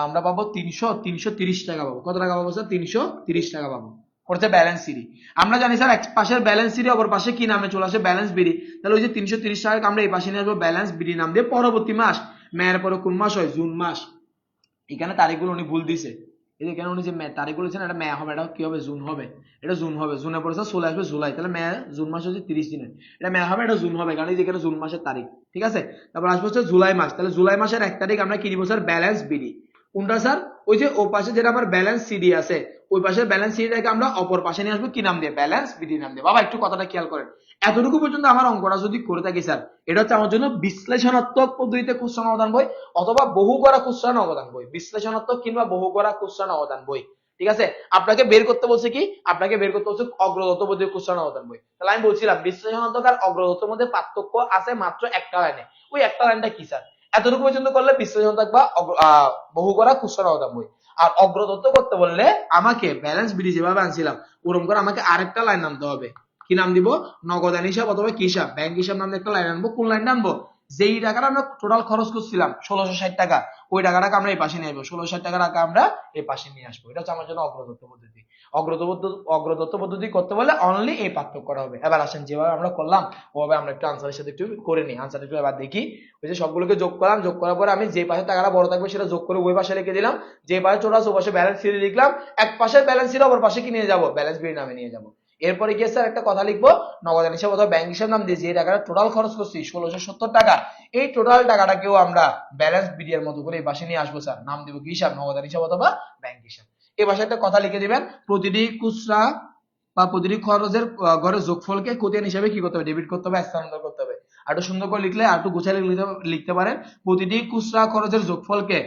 আমরা পাবো 330 টাকা পাবো। কত টাকা পাবো স্যার, 330 টাকা পাবো। করছে ব্যালেন্স সিডি। আমরা জানি স্যার এক পাশের ব্যালেন্স সিডি, অপর পাশে কি নামে চলে আসে, ব্যালেন্স বিডি। তাহলে ওই যে 330 টাকা আমরা এই পাশে নিয়ে আসবো ব্যালেন্স বিডি নাম দিয়ে। পরবর্তী মাস, মেয়ের পরে কোন মাস হয়, জুন মাস। এখানে তারিখগুলো উনি ভুল দিছে, এই যে কেন উনি যে তারিখ বলেছেন, এটা মে হবে, এটা কি হবে, জুন হবে। এটা জুন হবে, জুনের পরে চলে আসবে জুলাই, তাহলে মে, জুন মাস হচ্ছে 30 দিনের, এটা মে হবে, এটা জুন হবে, কারণ এই যেখানে জুন মাসের তারিখ, ঠিক আছে। তারপর আসবে হচ্ছে জুলাই মাস, তাহলে জুলাই মাসের 1 তারিখ আমরা কি দিব স্যার, ব্যালেন্স বিডি। কোনটা স্যার, ওই যে ও পাশে যেটা আমার ব্যালেন্স সিডি আছে, ওই পাশের ব্যালেন্স সিডিটাকে আমরা অপর পাশে নিয়ে আসবো কি নাম দিয়ে, ব্যালেন্স বিডি নাম দিয়ে। বাবা একটু কথাটা খেয়াল করেন, এতটুকু পর্যন্ত আমার অঙ্কটা যদি করে থাকি স্যার, এটা হচ্ছে আমার জন্য বিশ্লেষণাত্মক পদ্ধতিতে খুচরা অবদান বই অথবা বহু করা খুচরা অবদান বই, বিশ্লেষণাত্মক কিংবা বহু করা খুচরা অবদান বই, ঠিক আছে। আপনাকে বের করতে বলছে কি, আপনাকে বের করতে বলছে অগ্রদত্ত পদ্ধতির খুচরা অবদান বই। তাহলে আমি বলছিলাম বিশ্লেষণাত্মক আর অগ্রদত্তের মধ্যে পার্থক্য আছে মাত্র একটা লাইনে, ওই একটা লাইনটা কি স্যার, এতটুকু পর্যন্ত করলে বিশ্লেষণাত্মক বা বহু করা খুচরা অবদান বই। আর অগ্রদত্ত করতে বললে আমাকে ব্যালেন্স বিডি যেভাবে আনছিলাম ওরকম করে আমাকে আরেকটা লাইন আনতে হবে। কি নাম দিব, নগদান হিসাব অথবা কি হিসাব, ব্যাংক হিসাব নামে একটা লাইন আনবো। কোন লাইন আনবো, যেই টাকাটা আমরা টোটাল খরচ করছিলাম 1660 টাকা, ওই টাকাটাকে আমরা এই পাশে নিয়ে আসবো, 1660 টাকা আমরা এই পাশে নিয়ে আসবো। এটা হচ্ছে আমার জন্য অগ্রদত্ত পদ্ধতি। অগ্রদত্ত পদ্ধতি করতে বলে অনলি এই পার্থক্যটা হবে। এবার আসেন যেভাবে আমরা করলাম ওভাবে আমরা একটু আনসারের সাথে একটু করে নিই। আনসারটা একটু এবার দেখি। ওই যে সবগুলোকে যোগ করলাম, যোগ করার পরে আমি যে পাশে টাকাটা বড় থাকবে সেটা যোগ করে ওই পাশে লিখে দিলাম, যে পাশে ছোট আছে ওই পাশে ব্যালেন্স শিট লিখলাম, এক পাশে ব্যালেন্স শিট অপর পাশে কি নিয়ে যাব, ব্যালেন্স বিল নামে নিয়ে যাব। এরপরে গিয়ে স্যার একটা কথা লিখবো, নগদান হিসাব অথবা ব্যাংক হিসাব নাম দিয়ে যে টাকাটা টোটাল খরচ করছি 1670 টাকা, এই টোটাল টাকাটাকেও আমরা ব্যালেন্স বিডি এর মতো করে এই পাশে নিয়ে আসবো স্যার। নাম দিব কি হিসাব, নগদান হিসাব অথবা ব্যাংক হিসাব। এই পাশে একটা কথা লিখে দিবেন, প্রতিটি খুচরা বা প্রতিটি খরচের ঘরের যোগফলকে খতিয়ান হিসাবে কি করতে হবে, ডেবিট করতে হবে, স্থানান্তর করতে হবে। আর একটু সুন্দর করে লিখলে আর একটু গোছালে লিখতে পারেন, প্রতিটি খুচরা খরচের যোগফলকে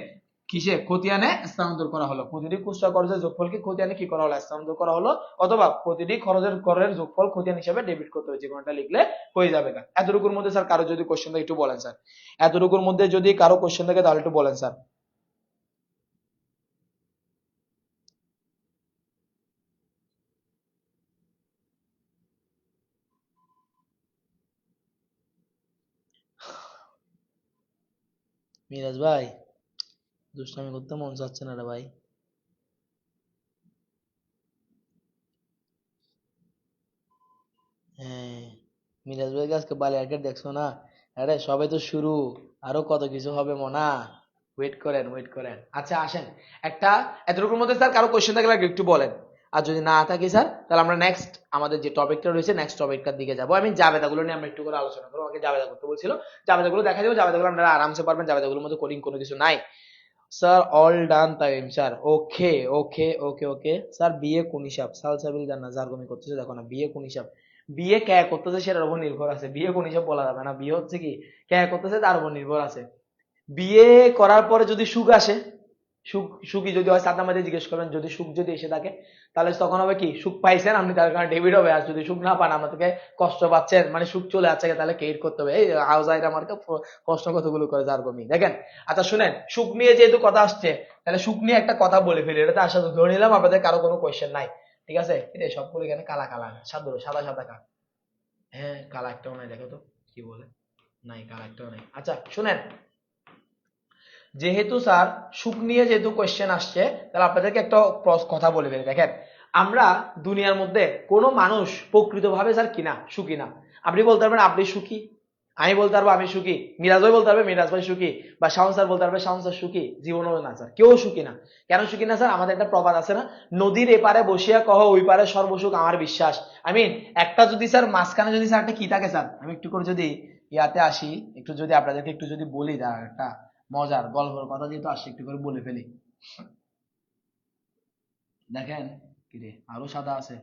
কিসে, খতিয়ানে স্থানান্তর করা হলো। প্রতিটি খুচরা খরচের যোগফলকে খতিয়ানে কি করা হলো, স্থানান্তর করা হলো, অথবা প্রতিটি খরচের ঘরের যোগফল খতিয়ান হিসাবে ডেবিট করতে হবে। যে কোনটা লিখলে হয়ে যাবে। এতটুকুর মধ্যে স্যার কারো যদি কোশ্চেন থাকে একটু বলেন স্যার। এতটুকুর মধ্যে যদি কারো কোশ্চেন থাকে তাহলে একটু বলেন স্যার। মিরাজ ভাই, দুষ্টামি করতে মন চাচ্ছে না রে ভাই। হ্যাঁ, মিরাজ ভাই আজকে বালিয়ারকেট দেখছো না? আরে সবে তো শুরু, আরো কত কিছু হবে মনা। ওয়েট করেন, ওয়েট করেন। আচ্ছা আসেন, একটা এতটুকুর মধ্যে স্যার কারো কোশ্চেন থাকলে একটু বলেন। আর যদি না থাকে স্যার তাহলে আমরা নেক্সট আমাদের যে টপিকটা রয়েছে নেক্সট টপিকটার দিকে যাবো। আমি জাবেদাগুলো নিয়ে আমরা একটু করে আলোচনা করবো। আমাকে জাবেদা করতে বলছিল, জাবেদাগুলো দেখা যাবে, জাবেদাগুলো আপনারা আরামসে পারবেন, জাবেদাগুলোর মধ্যে কোডিং কোনো কিছু নাই। স্যার অল ডান তাইম স্যার, ওকে ওকে ওকে ওকে স্যার। বিয়ে কোন হিসাব, সাল সাবিল জান্নাত জারগমি করতেছে, দেখো না বিয়ে কোন হিসাব, বিয়ে কে করতেছে সেটার উপর নির্ভর আছে, বিয়ে কোন হিসাব বলা যাবে না। বিয়ে হচ্ছে কি কে করতেছে তার উপর নির্ভর আছে। বিয়ে করার পরে যদি সুখ আসে, সুখী যদি হয়, সাদা মাঝে জিজ্ঞেস করবেন, যদি সুখ যদি এসে থাকে তাহলে তখন হবে কি, সুখ পাইছেন আপনি তার কারণে ডেবিট হবে। আর যদি সুখ না পান, আমাদেরকে কষ্ট পাচ্ছেন মানে সুখ চলে আসছে, তাহলে ক্রেডিট করতে হবে। এই আউজাইর আমাকে প্রশ্ন কতগুলো করে যার কমি দেখেন। আচ্ছা শুনেন, সুখ নিয়ে যেহেতু কথা আসছে তাহলে সুখ নিয়ে একটা কথা বলে ফেলি, এটা তো আশা ধরে নিলাম আপনাদের কারো কোনো কোয়েশ্চেন নাই, ঠিক আছে? এটা সবগুলো এখানে কালা কালা, সাদা সাদা সাদা কালা। হ্যাঁ কালা একটাও নাই, দেখো তো কি বলে, নাই কালা একটাও নাই। আচ্ছা শুনেন, যেহেতু স্যার সুখ নিয়ে যেহেতু কোয়েশ্চেন আসছে তাহলে আপনাদেরকে একটা কথা বলে ফেলি। দেখেন, আমরা দুনিয়ার মধ্যে কোনো মানুষ প্রকৃতভাবে স্যার কিনা সুখী না। আপনি বলতে পারবেন আপনি সুখী, আমি বলতে পারবো আমি সুখী, মিরাজ ভাই বলতে পারবে মিরাজ ভাই সুখী, বা শাওন স্যার বলতে পারবে শাওন স্যার সুখী। জীবনও না স্যার, কেউ সুখী না। কেন সুখী না স্যার? আমাদের একটা প্রবাদ আছে না, নদীর এপারে বসিয়া কহ ওই পারে সর্বসুখ আমার বিশ্বাস। আই মিন, একটা যদি স্যার মাঝখানে যদি স্যার একটা কি থাকে স্যার, আমি একটু করে যদি ইয়াতে আসি, একটু যদি আপনাদেরকে একটু যদি বলি, দাঁড়ান একটা মজার গল্পের কথা যেহেতু আসছে একটু করে বলে ফেলি। দেখেন, কিরে আরো সাদা আছে,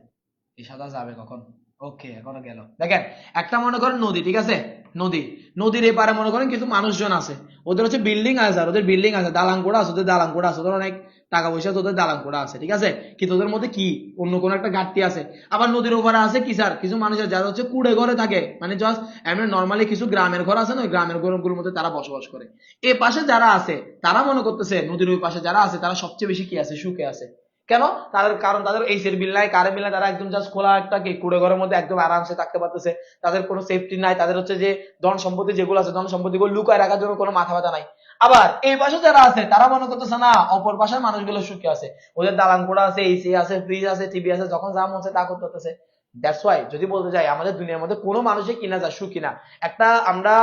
এই সাদা যাবে কখন? ওকে এখনো গেল। দেখেন, একটা মনে করেন নদী, ঠিক আছে? নদী, নদীর এপারে মনে করেন কিছু মানুষজন আছে, ওদের হচ্ছে বিল্ডিং আছে, আর ওদের বিল্ডিং আছে, দালান কোঠা আছে, ওদের দালান কোঠা আছে, ওদের অনেক টাকা পয়সা আছে, ওদের দালান কোঠা আছে, ঠিক আছে? কিন্তু ওদের মধ্যে কি অন্য কোনো একটা ঘাটতি আছে। আবার নদীর ওপারে আছে কি স্যার, কিছু মানুষের যারা হচ্ছে কুড়ে ঘরে থাকে, মানে জাস্ট এমনি নর্মালি কিছু গ্রামের ঘর আছে না, ওই গ্রামের ঘরগুলোর মধ্যে তারা বসবাস করে। এ পাশে যারা আছে তারা মনে করতেছে নদীর ওই পাশে যারা আছে তারা সবচেয়ে বেশি কি আছে, সুখে আছে। কেন? তাদের কারণ তাদের এইচের বিল নাই, কারেন্ট বিল নাই, তারা একদম জাস্ট খোলা একটা কি কুড়ে ঘরের মধ্যে একদম আরামসে থাকতে পারতেছে। তাদের কোনো সেফটি নাই, তাদের হচ্ছে যে ধন সম্পত্তি যেগুলো আছে ধন সম্পত্তি গুলো লুকায় রাখার জন্য কোনো মাথা ব্যথা নাই। আবার এই পাশে যারা আছে তারা মনে করতেছে না অপর পাশের মানুষগুলো সুখী আছে, ওদের দালান কোঠা আছে, এসি আছে, ফ্রিজ আছে, টিভি আছে, যখন যা মন চায় তা করতে পারতেছে। দ্যাটস ওয়াই যদি বলতে যাই আমাদের দুনিয়ার মধ্যে কোনো মানুষই কিনা যায় সুখী না। একটা আমরা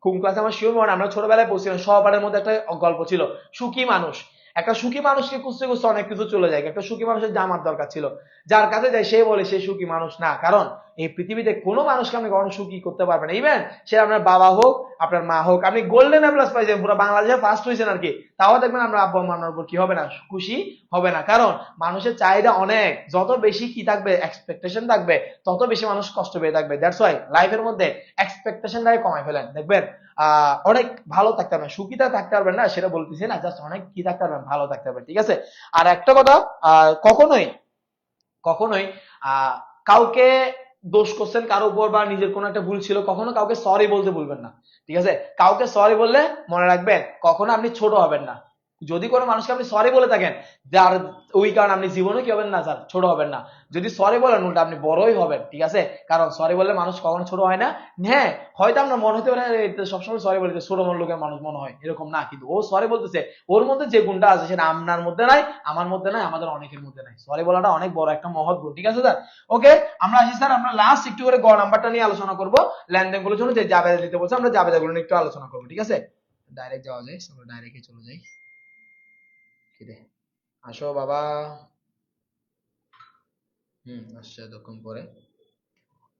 কোন ক্লাসে আমার শিওর মনে, আমরা ছোটবেলায় পড়ছিলাম সহপাঠের মধ্যে একটা গল্প ছিল, সুখী মানুষ। একটা সুখী মানুষকে খুঁজতে খুঁজতে অনেক কিছু চলে যায়। একটা সুখী মানুষের জামার দরকার ছিল, যার কাছে যায় সে বলে সে সুখী মানুষ না। কারণ এই পৃথিবীতে কোনো মানুষকে আপনি কখনো সুখী করতে পারবেন না। ইভেন সে আপনার বাবা হোক, আপনার মা হোক, আপনি গোল্ডেন এ প্লাস পাইছেন, পুরো বাংলাদেশে ফার্স্ট হয়েছেন আর কি, তাও দেখবেন আমরা আব্বা আম্মার উপর কি হবে না, খুশি হবে না। কারণ মানুষের চাহিদা অনেক, যত বেশি কি থাকবে, এক্সপেকটেশন থাকবে, তত বেশি মানুষ কষ্ট পেয়ে থাকবে। দ্যাটস ওয়াই লাইফের মধ্যে এক্সপেকটেশনটাকে কমাই ফেলেন, দেখবেন অনেক ভালো থাকতে পারবেন। সুখীতা থাকতে পারবেন না সেটা বলতেছি না, জাস্ট অনেক কি থাকতে পারবেন, ভালো থাকতে পারবেন, ঠিক আছে? আর একটা কথা, কখনোই কখনোই কাউকে দোষ করছেন কারো উপর বা নিজের কোনো একটা ভুল ছিল, কখনো কাউকে সরি বলতে ভুলবেন না, ঠিক আছে? কাউকে সরি বললে মনে রাখবেন কখনো আপনি ছোট হবেন না। যদি কোনো মানুষকে আপনি সরি বলে থাকেন, যার ওই কারণে আপনি জীবনে কি হবেন না স্যার, ছোট হবেন না। যদি সরি বলেন উল্টা আপনি বড়ই হবেন, ঠিক আছে? কারণ সরি বললে মানুষ কখনো ছোট হয় না। হ্যাঁ, হয়তো আমরা মনে হতে পারে সবসময় সরি বলতে ছোট মন লোকের মানুষ মনে হয়, এরকম না, কিন্তু ও সরি বলতেছে, ওর মধ্যে যে গুণটা আছে সেটা আপনার মধ্যে নাই, আমার মধ্যে নাই, আমাদের অনেকের মধ্যে নাই। সরি বলাটা অনেক বড় একটা মহৎ গুণ, ঠিক আছে স্যার? ওকে, আমরা আসি স্যার, আমরা লাস্ট একটু করে গ নাম্বারটা নিয়ে আলোচনা করব। লেনদেন গুলোর জন্য যে জাবেদা দিতে বলছে, আমরা জাবেদা গুলো নিয়ে একটু আলোচনা করবো, ঠিক আছে? ডাইরেক্ট যাওয়া যায়, আমরা ডাইরেক্টই চলে যাই। কি রে, আসো বাবা। আসছে এতক্ষণ পরে।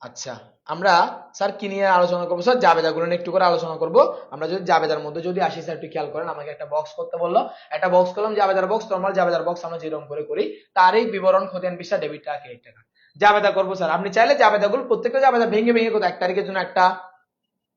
আচ্ছা, আমরা স্যার কি নিয়ে আলোচনা করবো স্যার? জাবেদাগুলো নিয়ে একটু করে আলোচনা করব। আমরা যদি জাবেদার মধ্যে যদি আসি স্যার, একটু খেয়াল করেন, আমাকে একটা বক্স করতে বললো, একটা বক্স করলাম, জাবেদার বক্স, নরমাল জাবেদার বক্স আমরা যেরকম করে করি, তারিখ, বিবরণ, খতিয়ান, পৃষ্ঠা, ডেবিট টাকা, ক্রেডিট টাকা, জাবেদা করবো স্যার। আপনি চাইলে জাবেদাগুলো প্রত্যেকটা জাবেদা ভেঙে ভেঙে করতে, 1 তারিখের জন্য একটা,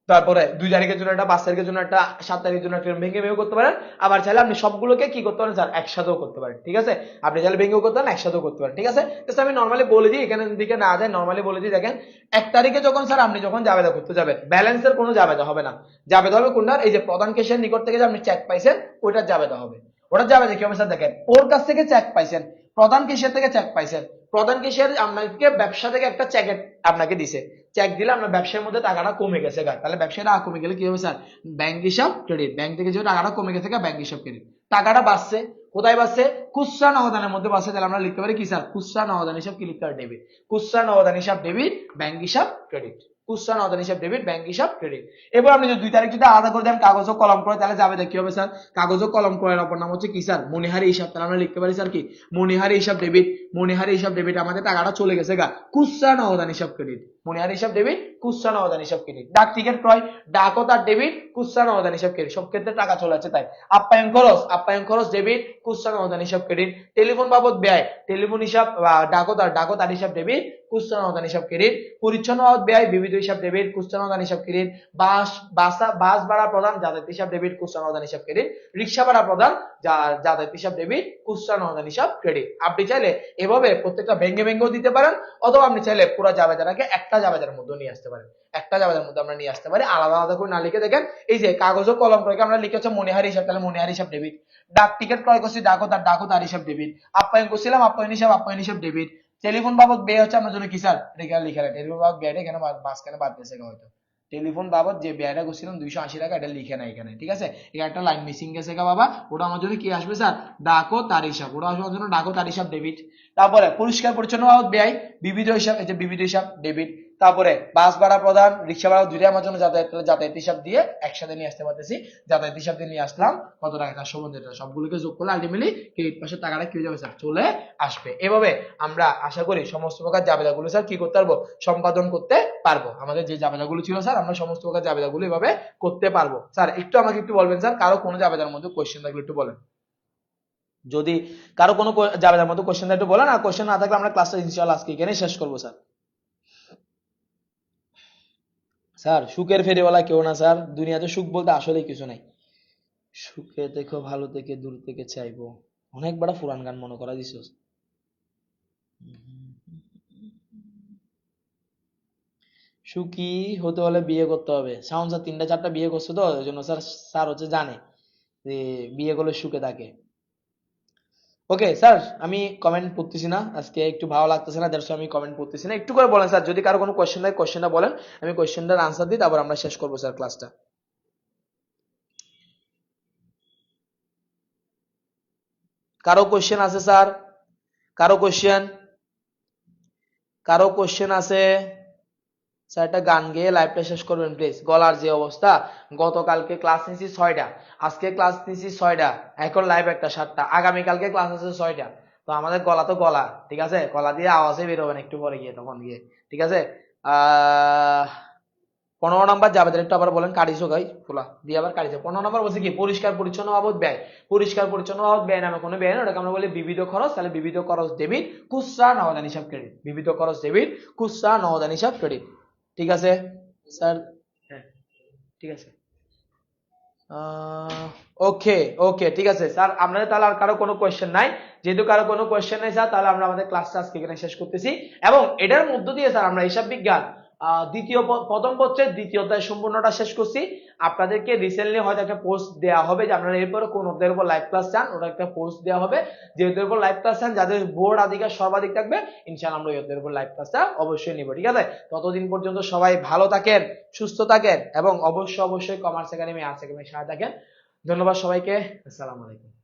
তারপরে 2 তারিখের জন্য একটা, 5 তারিখের জন্য একটা, 7 তারিখের জন্য একটা, ভেঙে ভেঙে করতে পারেন। আবার চাইলে আপনি সবগুলোকে কি করতে পারেন স্যার, একসাথেও করতে পারেন, ঠিক আছে? আপনি চাইলে ভেঙেও করতে পারেন, একসাথেও করতে পারেন, ঠিক আছে? তো আমি নরমালি বলে দিই, এখানে দিকে না যায়, নরমালি বলে দিই, দেখেন 1 তারিখে যখন স্যার আপনি যখন জাবেদা করতে যাবেন, ব্যালেন্সের কোনো জাবেদা হবে না। জাবেদা হবে কোনটার? এই যে প্রধান কেসের নিকট থেকে যে আপনি চেক পাইছেন, ওইটার জাবেদা হবে। ওটার জাবেদা কি হবে স্যার? দেখেন, ওর কাছ থেকে চেক পাইছেন, প্রধান কেসের থেকে চেক পাইছেন, প্রধান কেসের আপনাকে ব্যবসা থেকে একটা চেক আপনাকে দিছে, চেক দিলে আপনার ব্যবসার মধ্যে টাকাটা কমে গেছে গা, তাহলে ব্যবসায় টাকা কমে গেলে কি হবে স্যার? ব্যাংক হিসাব ক্রেডিট, ব্যাংক থেকে যে টাকাটা কমে গেছে গা, ব্যাংক হিসাব ক্রেডিট। টাকাটা বাড়ছে, কোথায় বাড়ছে? খুচরা নগদানের মধ্যে বাড়ছে, তাহলে আমরা লিখতে পারি কি স্যার? খুচরা নগদান হিসাব কি লিখতে পারি? ডেবিট। খুচরা নগদান হিসাব ডেবিট, ব্যাংক হিসাব ক্রেডিট। খুচরা নগদান হিসাব ডেবিট, ব্যাংক হিসাব ক্রেডিট। এবার আপনি যদি 2 তারিখ যদি আলাদা করে দেন, কাগজ ও কলম করে, তাহলে যাবে কি হবে স্যার? কাগজ ও কলম করার অপর নাম হচ্ছে কি স্যার? মনিহারি হিসাব। তাহলে আমরা লিখতে পারি স্যার কি? মনিহারি হিসাব ডেবিট, মনিহারি হিসাব ডেবিট, আমাদের টাকাটা চলে গেছে গা, খুচরা নগদান হিসাব ক্রেডিট। মনিহারি হিসাব ডেবিট, খুচরা নগদান হিসাব ক্রেডিট। ডাক টিকিট ক্রয়, ডাকও তার ডেবিট, খুচরা নগদান হিসাব ক্রেডিট, সব ক্ষেত্রে টাকা চলে যাচ্ছে তাই। আপ্যায়ন খরচ, আপ্যায়ন খরচ ডেবিট, খুচরা নগদান হিসাব ক্রেডিট। টেলিফোন বাবদ ব্যয়, টেলিফোন হিসাব ডাকো তার হিসাব ডেবিট, খুচরা নগদান হিসাব ক্রেডিট। পরিচ্ছন্ন বাবদ ব্যয়, বিবিধ হিসাব ডেবিট, খুচরা নগদান হিসাব ক্রেডিট। বাস ভাড়া প্রদান, যাতায়াত হিসাব ডেবিট, খুচরা নগদান হিসাব ক্রেডিট। রিক্সা ভাড়া প্রদান, যাতায়াত হিসাব ডেবিট, খুচরা নগদান হিসাব ক্রেডিট। আপনি চাইলে এভাবে প্রত্যেকটা ভেঙে ভেঙেও দিতে পারেন, অথবা আপনি চাইলে পুরো জাবেদাটাকে একটা জাবেদার মধ্যে নিয়ে আসতে পারেন। একটা জাবেদার মধ্যে আমরা নিয়ে আসতে পারি, আলাদা আলাদা করে না লিখে। দেখেন, এই যে কাগজ ও কলম ক্রয়কে আমরা লিখেছি মনিহারি হিসাব, তাহলে মনিহারি হিসাব ডেবিট। ডাক টিকিট ক্রয় করছি, ডাকো তার হিসাব ডেবিট। আপ্যায়ন করছিলাম, আপ্যায়ন হিসাব ডেবিট। টেলিফোন বাবদ ব্যয় হচ্ছে আমার জন্য কি স্যার? এখানে লিখে রাখেন, টেলিফোন বাবদ ব্যয়টা এখানে মাঝখানে বাদ দিয়েছে হয়তো। টেলিফোন বাবদ যে ব্যয়টা করছিলাম 280 টাকা, এটা লিখে না এখানে, ঠিক আছে? এখানে একটা লাইন মিসিং গেছে গা বাবা, ওটা আমার জন্য কি আসবে স্যার? ডাকো তার হিসাব, ওটা আসবে আমার জন্য ডাকো তার হিসাব ডেবিট। তারপরে পরিষ্কার পরিচ্ছন্ন বাবদ ব্যয়, বিবিধ হিসাব, এই যে বিবিধ হিসাব ডেবিট। তারপরে বাস ভাড়া প্রদান, রিক্সা ভাড়া, দুইটাই আমার জন্য যাতায়াত হিসাব দিয়ে একসাথে নিয়ে আসতে পারতেছি। যাতায়াত হিসাব দিয়ে নিয়ে আসলাম, কত টাকা? 450 টাকা। সবগুলোকে যোগ করলে আলটিমেটলি ক্রেডিট পাশের টাকাটা কি হয়ে যাবে স্যার? চলে আসবে। এভাবে আমরা আশা করি সমস্ত প্রকার জাবেদাগুলো স্যার কি করতে পারবো? সম্পাদন করতে পারবো। আমাদের যে জাবেদাগুলো ছিল স্যার, আমরা সমস্ত প্রকার জাবেদাগুলো এভাবে করতে পারবো। স্যার একটু আমাকে একটু বলবেন স্যার, কারো কোনো জাবেদার মধ্যে কোশ্চেন থাকলে একটু বলেন। যদি কারো কোনো জাবেদার মধ্যে কোশ্চেন একটু বলেন, আর কোশ্চেন না থাকলে আমরা ক্লাসটা ইনশাআল্লাহ আজকে এখানে শেষ করবো স্যার। স্যার সুখের ফেরিওয়ালা কেউ না স্যার, দুনিয়াতে সুখ বলতে আসলে কিছু নাই। সুখে দেখো ভালো থেকে দূর থেকে চাইবো, অনেক বড় পুরান গান মনে করা দিছ। সুখী হতে হলে বিয়ে করতে হবে। সাউন্ড স্যার 3টা 4টা বিয়ে করছে, তো ওই জন্য স্যার স্যার হচ্ছে জানে যে বিয়ে করলে সুখে থাকে। ওকে স্যার, আমি কমেন্ট পড়তেছি না আজকে, একটু ভালো লাগতেছে না, দ্যাটস আমি কমেন্ট পড়তেছি না। একটু করে বলেন স্যার, যদি কারো কোনো কোশ্চেন থাকে কোশ্চেনটা বলেন, আমি কোশ্চেনটার আনসার দিই, তারপর আমরা শেষ করবো স্যার ক্লাসটা। কারো কোশ্চেন আছে স্যার? কারো কোশ্চেন? কারো কোশ্চেন আছে? স্যার একটা গান গেয়ে লাইভটা শেষ করবেন প্লিজ। গলার যে অবস্থা, গতকালকে ক্লাস নিয়েছি 6টা, আজকে ক্লাস নিয়েছি 6টা, এখন লাইভ একটা 7টা, আগামীকালকে ক্লাস আছে 6টা। তো আমাদের গলা তো গলা, ঠিক আছে? গলা দিয়ে আওয়াজে বেরোবেন একটু পরে গিয়ে, তখন গিয়ে, ঠিক আছে? 15 নাম্বার জাবেদের একটু আবার বলেন। কারিছো গাই খোলা দিয়ে আবার কারিছো। 15 নাম্বার বলছে কি? পরিষ্কার পরিচ্ছন্ন বাবদ ব্যয়। পরিষ্কার পরিচ্ছন্ন বাবদ ব্যয় নামে কোনো ব্যয় না, ওটাকে আমরা বলি বিবিধ খরচ। তাহলে বিবিধ খরচ ডেবিট, খুচরা নগদান হিসাব ক্রেডিট। বিবিধ খরচ ডেবিট, খুচরা নগদান হিসাব ক্রেডিট, ঠিক আছে স্যার? হ্যাঁ, ঠিক আছে। ওকে ওকে, ঠিক আছে স্যার। আপনাদের তাহলে আর কারো কোনো কোয়েশ্চেন নাই? যেহেতু কারো কোনো কোয়েশ্চেন নাই স্যার, তাহলে আমরা আমাদের ক্লাসটা আজকে এখানে শেষ করতেছি। এবং এটার মধ্য দিয়ে স্যার আমরা হিসাব বিজ্ঞান প্রথম পত্রের দ্বিতীয় অধ্যায় সম্পূর্ণটা শেষ করছি। আপনাদেরকে রিসেন্টলি হয়তো একটা পোস্ট দেওয়া হবে যে আপনারা এরপরে কোন অধ্যায়ের উপর লাইভ ক্লাস চান, ওটা একটা পোস্ট দেওয়া হবে। যে অধ্যায়ের উপর লাইভ ক্লাস চান, যাদের বোর্ড অধিকার সর্বাধিক থাকবে, ইনশাআল্লাহ আমরা ওই অধ্যায়ের উপর লাইভ ক্লাসটা অবশ্যই নিব, ঠিক আছে? ততদিন পর্যন্ত সবাই ভালো থাকেন, সুস্থ থাকেন এবং অবশ্যই কমার্স একাডেমি, আর্টস একাডেমির সাথে থাকেন। ধন্যবাদ সবাইকে। আসসালামু আলাইকুম।